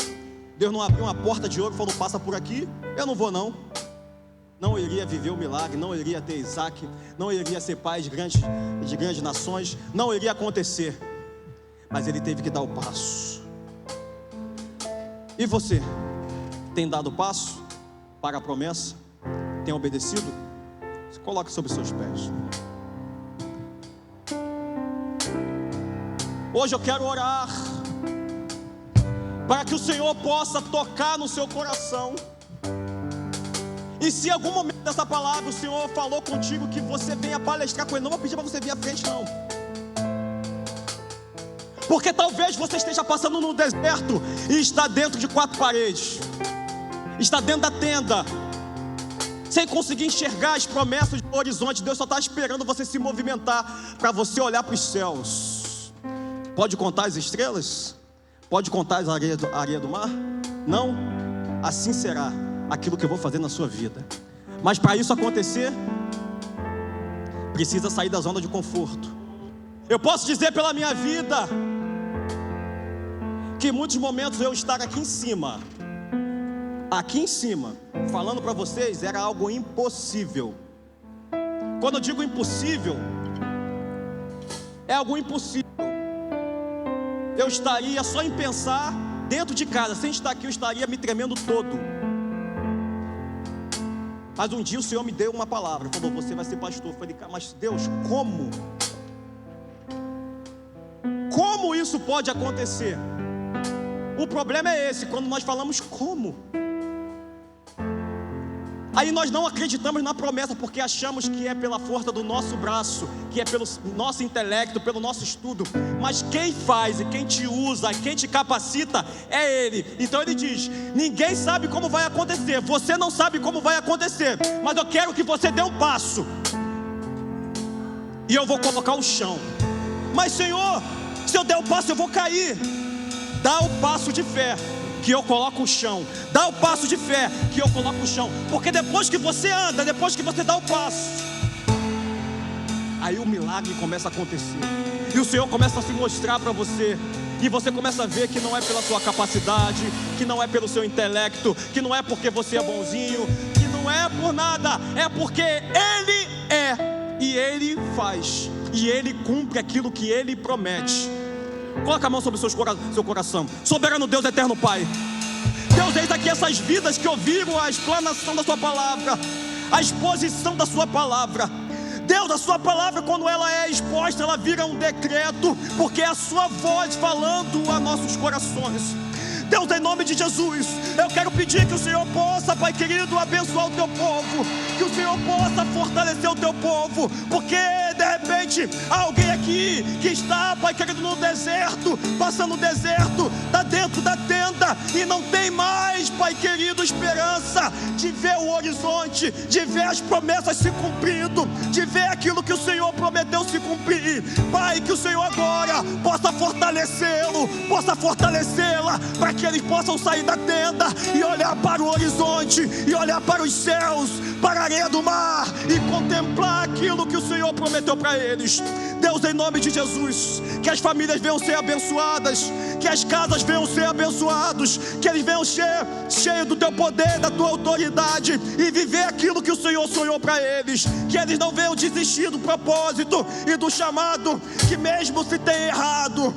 Speaker 1: Deus não abriu uma porta de ouro e falou: passa por aqui, eu não vou não. Não iria viver o milagre, não iria ter Isaac, não iria ser pai de grandes nações, não iria acontecer. Mas ele teve que dar o passo. E você, tem dado o passo para a promessa? Tem obedecido? Se coloque sobre seus pés. Hoje eu quero orar para que o Senhor possa tocar no seu coração. E se em algum momento dessa palavra o Senhor falou contigo que você venha palestrar com Ele, não vou pedir para você vir à frente não, porque talvez você esteja passando no deserto e está dentro de quatro paredes, está dentro da tenda, sem conseguir enxergar as promessas do horizonte. Deus só está esperando você se movimentar para você olhar para os céus. Pode contar as estrelas? Pode contar a areia do mar? Não? Assim será aquilo que eu vou fazer na sua vida. Mas para isso acontecer, precisa sair da zona de conforto. Eu posso dizer pela minha vida que em muitos momentos eu estar aqui em cima, falando para vocês, era algo impossível. Quando eu digo impossível, é algo impossível. Eu estaria só em pensar dentro de casa, sem estar aqui eu estaria me tremendo todo. Mas um dia o Senhor me deu uma palavra, falou: você vai ser pastor. Eu falei: mas Deus, como? Como isso pode acontecer? O problema é esse, quando nós falamos como, aí nós não acreditamos na promessa, porque achamos que é pela força do nosso braço, que é pelo nosso intelecto, pelo nosso estudo. Mas quem faz e quem te usa, quem te capacita é Ele. Então Ele diz: ninguém sabe como vai acontecer, você não sabe como vai acontecer, mas eu quero que você dê um passo, e eu vou colocar o chão. Mas Senhor, se eu der o passo eu vou cair. Dá o passo de fé, que eu coloco o chão. Dá o passo de fé, que eu coloco o chão. Porque depois que você anda, depois que você dá o passo, aí o milagre começa a acontecer. E o Senhor começa a se mostrar para você. E você começa a ver que não é pela sua capacidade, que não é pelo seu intelecto, que não é porque você é bonzinho, que não não é por nada, é porque Ele é, e Ele faz, e Ele cumpre aquilo que Ele promete. Coloca a mão sobre seu coração. Soberano Deus, eterno Pai, Deus, eis aqui essas vidas que ouviram a explanação da sua palavra, a exposição da sua palavra. Deus, a sua palavra, quando ela é exposta, ela vira um decreto, porque é a sua voz falando a nossos corações. Deus, em nome de Jesus, eu quero pedir que o Senhor possa, Pai querido, abençoar o teu povo, que o Senhor possa fortalecer o teu povo, porque de repente há alguém aqui que está, Pai querido, no deserto, passando o deserto, está dentro da tenda e não tem mais, Pai querido, esperança de ver o horizonte, de ver as promessas se cumprindo, de ver aquilo que o Senhor prometeu se cumprir. Pai, que o Senhor agora possa fortalecê-lo, possa fortalecê-la, para que eles possam sair da tenda e olhar para o horizonte, e olhar para os céus, para a areia do mar, e contemplar aquilo que o Senhor prometeu para eles. Deus, em nome de Jesus, que as famílias venham ser abençoadas, que as casas venham ser abençoados, que eles venham cheios do teu poder, da tua autoridade, e viver aquilo que o Senhor sonhou para eles, que eles não venham desistir do propósito e do chamado, que mesmo se tenha errado,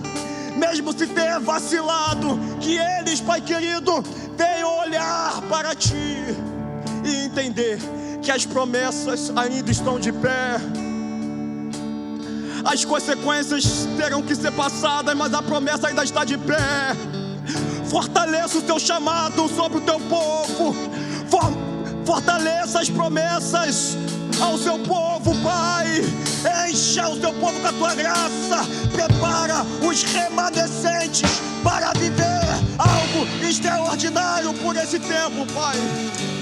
Speaker 1: mesmo se tenha vacilado, que eles, Pai querido, venham olhar para Ti e entender que as promessas ainda estão de pé. As consequências terão que ser passadas, mas a promessa ainda está de pé. Fortaleça o teu chamado sobre o teu povo, fortaleça as promessas ao seu povo, Pai. Encha o seu povo com a tua graça, prepara os remanescentes para viver algo extraordinário por esse tempo, Pai.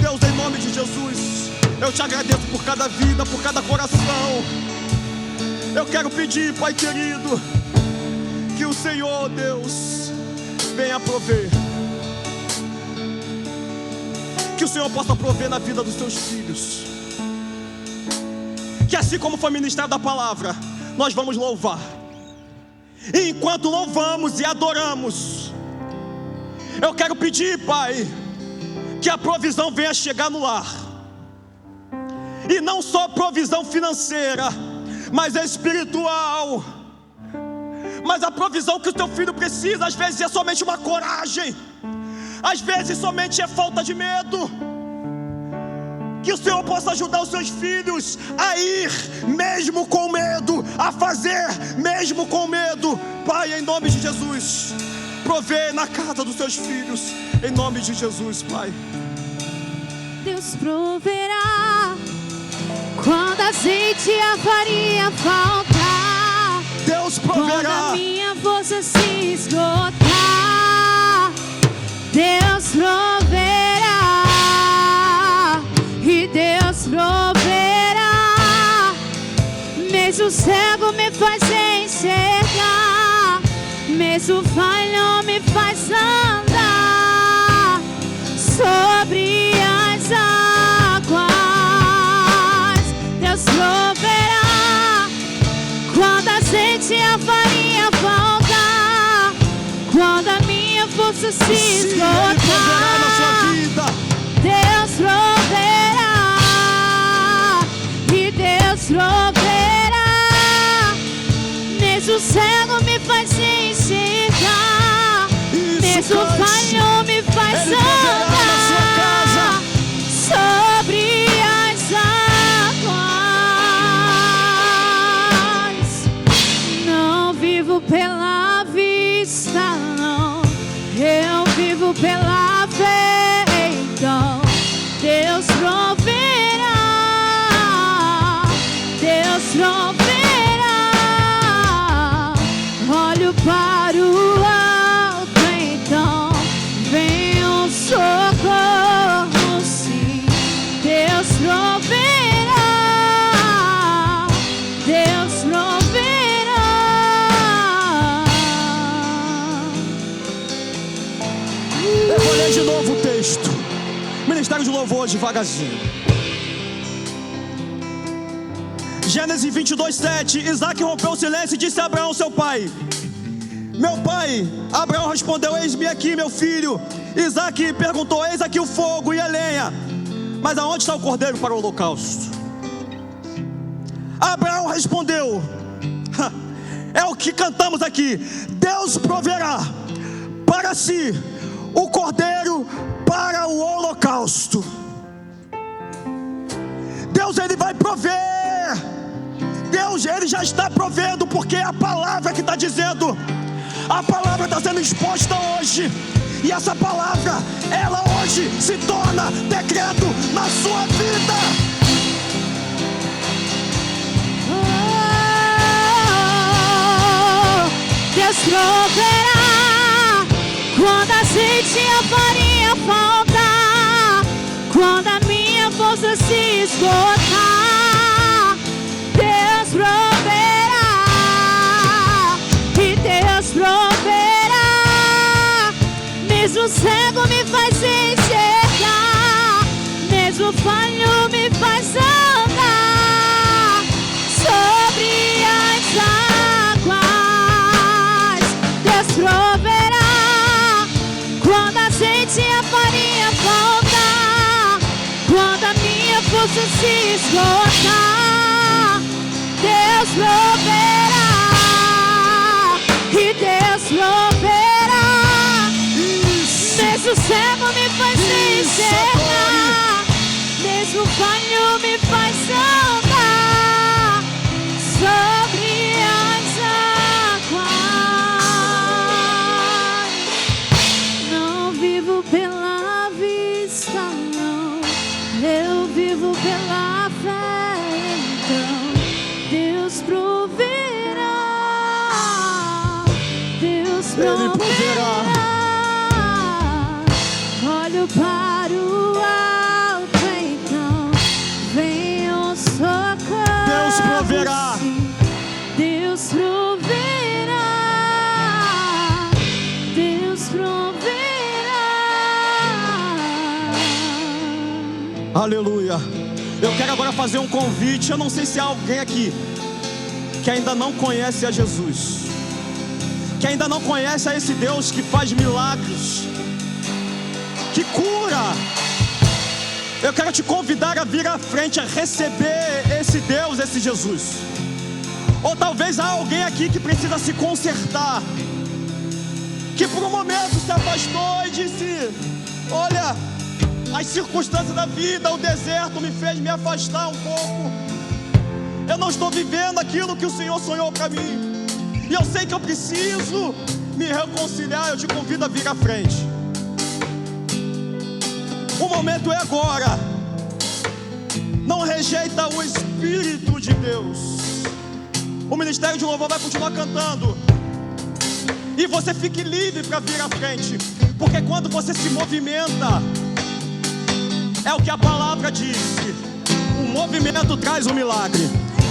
Speaker 1: Deus, em nome de Jesus, eu te agradeço por cada vida, por cada coração. Eu quero pedir, Pai querido, que o Senhor, Deus, venha prover, que o Senhor possa prover na vida dos seus filhos, que assim como foi ministrado a palavra, nós vamos louvar, e enquanto louvamos e adoramos, eu quero pedir, Pai, que a provisão venha chegar no lar, e não só provisão financeira, mas espiritual. Mas a provisão que o teu filho precisa, às vezes é somente uma coragem, às vezes somente é falta de medo. Que o Senhor possa ajudar os seus filhos a ir mesmo com medo, a fazer mesmo com medo. Pai, em nome de Jesus, provê na casa dos seus filhos, em nome de Jesus, Pai.
Speaker 4: Deus proverá quando azeite e a farinha faltar,
Speaker 1: Deus proverá
Speaker 4: quando a minha força se esgotar. Deus proverá, e Deus proverá. Mesmo o cego me faz enxergar, mesmo o falho me faz andar sobre as águas. Deus proverá quando a azeite e a farinha faltar, quando a minha força se esgotar. Deus proverá, e Deus proverá. Mesmo o cego me faz enxergar, mesmo o falho me faz andar sobre as águas. Não vivo pela vista, não, eu vivo pela fé. Então Deus proverá, Deus proverá. Olho para o alto, então vem um socorro, sim. Deus proverá, Deus proverá.
Speaker 1: Eu vou ler de novo o texto. Ministério de louvor devagarzinho. Gênesis 22:7. Isaac rompeu o silêncio e disse a Abraão, seu pai: meu pai. Abraão respondeu: eis-me aqui, meu filho. Isaac perguntou: eis aqui o fogo e a lenha, Mas aonde está o cordeiro para o holocausto? Abraão respondeu, é o que cantamos aqui: Deus proverá para si o cordeiro para o holocausto. Deus, Ele vai prover. Deus, Ele já está provendo, porque é a palavra que está dizendo. A palavra está sendo exposta hoje, e essa palavra, ela hoje se torna decreto na sua vida.
Speaker 4: Deus proverá quando a azeite e a farinha faltar, quando a minha força se esgotar. Deus proverá, e Deus proverá. Mesmo cego me faz enxergar, mesmo falho me faz andar sobre as águas. Deus proverá quando a azeite e a farinha faltar, quando a minha força se esgotar. Deus proverá, e Deus proverá. Mesmo cego me faz enxergar, mesmo falho me faz andar sobre as águas. Não vivo pela vista, não, eu vivo pela fé. Então Deus proverá, Deus proverá. Olho para o alto, então vem o socorro.
Speaker 1: Deus proverá.
Speaker 4: Deus proverá, Deus proverá.
Speaker 1: Aleluia. Eu quero agora fazer um convite. Eu não sei se há alguém aqui que ainda não conhece a Jesus, que ainda não conhece a esse Deus que faz milagres, que cura. Eu quero te convidar a vir à frente, a receber esse Deus, esse Jesus. Ou talvez há alguém aqui que precisa se consertar, que por um momento se afastou e disse: olha, as circunstâncias da vida, o deserto me fez me afastar um pouco. Eu não estou vivendo aquilo que o Senhor sonhou para mim, e eu sei que eu preciso me reconciliar. Eu te convido a vir à frente. O momento é agora. Não rejeita o Espírito de Deus. O ministério de louvor vai continuar cantando, e você fique livre para vir à frente, porque quando você se movimenta, é o que a palavra diz, o movimento traz um milagre.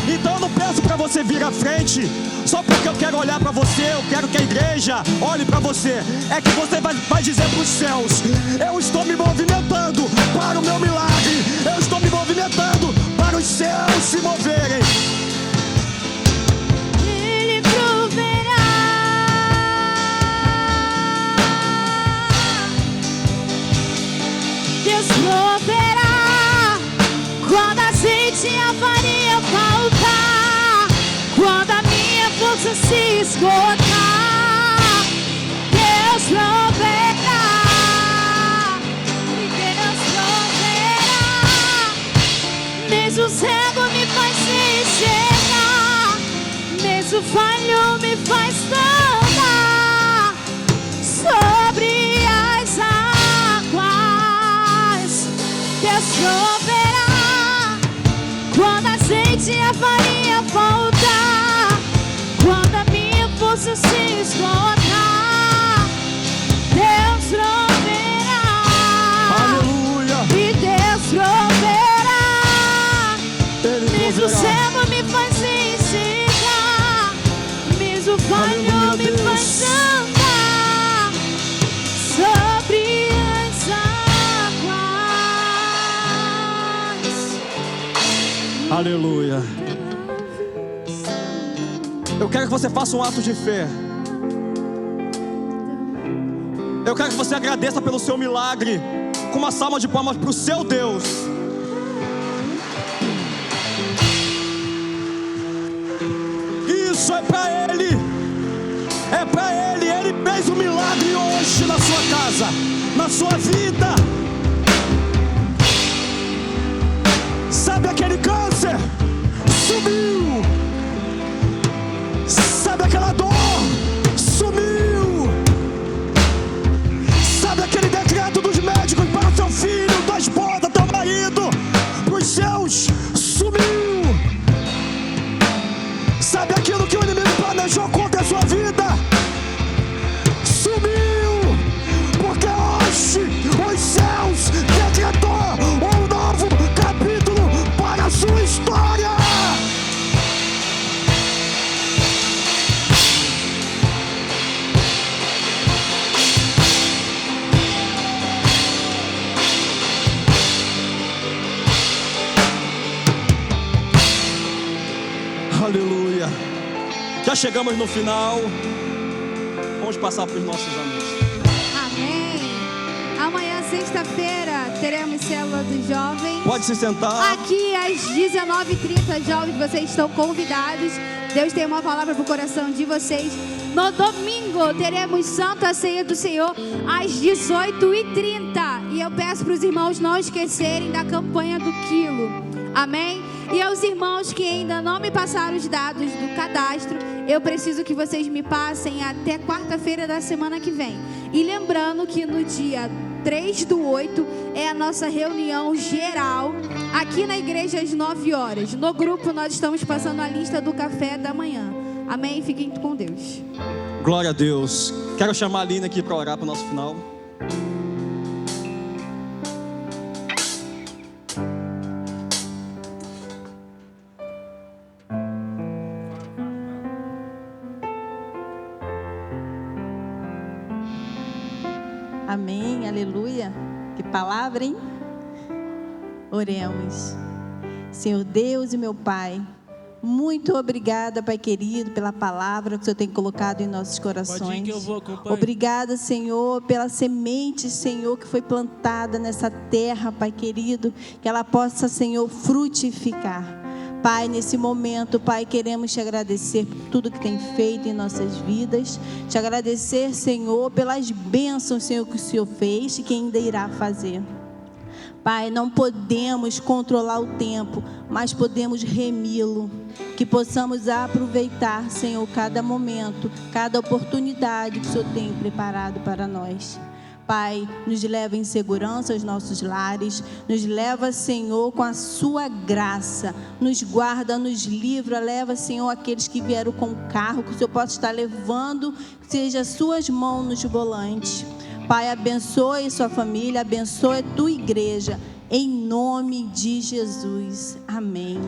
Speaker 1: Então eu não peço para você vir à frente só porque eu quero olhar para você, eu quero que a igreja olhe para você. É que você vai dizer para os céus: eu estou me movimentando para o meu milagre, eu estou me movimentando para os céus se moverem.
Speaker 4: Ele proverá, Deus proverá quando a azeite e a farinha faltar, quando a minha força se esgotar. Deus proverá, e Deus proverá. Mesmo cego me faz enxergar, mesmo falho me faz andar sobre as águas. Deus proverá quando a azeite e a farinha faltar, quando a minha força se esgotar. Deus proverá,
Speaker 1: Aleluia.
Speaker 4: e Deus proverá.
Speaker 1: Ele
Speaker 4: Mesmo
Speaker 1: proverá.
Speaker 4: cego me faz enxergar, mesmo falho
Speaker 1: Aleluia,
Speaker 4: me
Speaker 1: Deus.
Speaker 4: faz andar sobre as águas.
Speaker 1: Aleluia. Eu quero que você faça um ato de fé. Eu quero que você agradeça pelo seu milagre com uma salva de palmas para o seu Deus. casa, na sua vida. Sabe aquele câncer? Sumiu. Sabe aquela dor? Sumiu. Sabe aquele decreto dos médicos para o seu filho, tua esposa, teu marido, para os seus? Sumiu. Sabe aquilo que o inimigo planejou contra a sua vida? Sumiu. Porque hoje os céus decretou um novo capítulo para a sua história. Aleluia. Já chegamos no final. Vamos passar para os nossos amigos.
Speaker 4: Amém. Amanhã, sexta-feira, teremos célula dos jovens.
Speaker 1: Pode se sentar.
Speaker 4: Aqui às 19h30, jovens, vocês estão convidados. Deus tem uma palavra para o coração de vocês. No domingo, teremos Santa Ceia do Senhor às 18h30. E eu peço para os irmãos não esquecerem da campanha do quilo. Amém? E aos irmãos que ainda não me passaram os dados do cadastro, eu preciso que vocês me passem até quarta-feira da semana que vem. E lembrando que no dia 3/8 é a nossa reunião geral aqui na igreja às 9 horas. No grupo nós estamos passando a lista do café da manhã. Amém? Fiquem com Deus.
Speaker 1: Glória a Deus. Quero chamar a Aline aqui para orar para o nosso final.
Speaker 5: Amém, aleluia. Que palavra, hein? Oremos. Senhor Deus e meu Pai, muito obrigada, Pai querido, pela palavra que o Senhor tem colocado em nossos corações.
Speaker 2: Pode ir que eu vou acompanhar.
Speaker 5: Obrigada, Senhor, pela semente, Senhor, que foi plantada nessa terra, Pai querido, que ela possa, Senhor, frutificar. Pai, nesse momento, Pai, queremos te agradecer por tudo que tem feito em nossas vidas. Te agradecer, Senhor, pelas bênçãos, Senhor, que o Senhor fez e que ainda irá fazer. Pai, não podemos controlar o tempo, mas podemos remi-lo. Que possamos aproveitar, Senhor, cada momento, cada oportunidade que o Senhor tem preparado para nós. Pai, nos leva em segurança aos nossos lares, nos leva, Senhor, com a sua graça, nos guarda, nos livra, leva, Senhor, aqueles que vieram com o carro, que o Senhor possa estar levando, que seja as suas mãos nos volantes. Pai, abençoe sua família, abençoe a tua igreja, em nome de Jesus. Amém.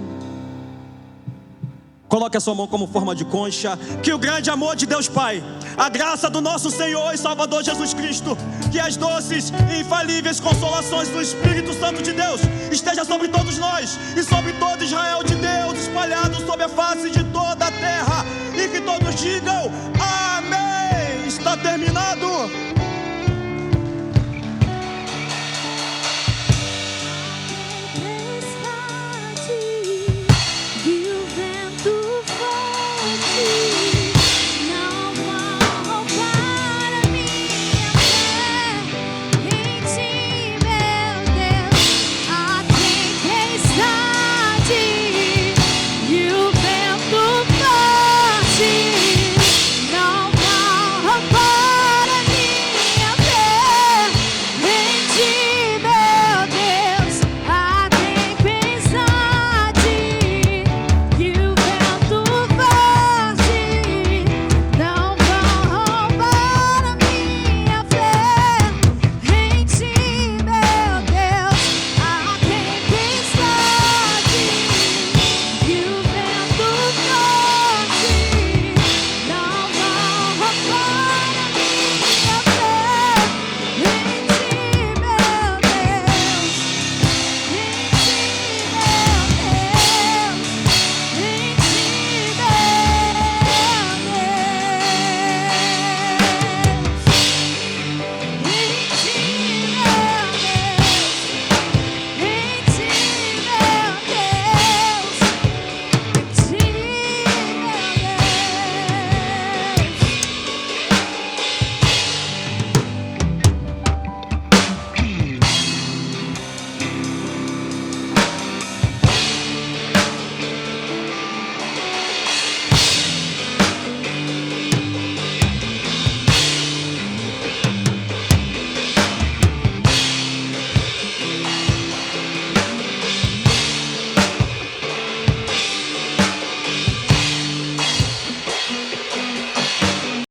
Speaker 1: Coloque a sua mão como forma de concha. Que o grande amor de Deus Pai, a graça do nosso Senhor e Salvador Jesus Cristo, que as doces e infalíveis consolações do Espírito Santo de Deus esteja sobre todos nós e sobre todo Israel de Deus, espalhado sobre a face de toda a terra. E que todos digam amém. Está terminado.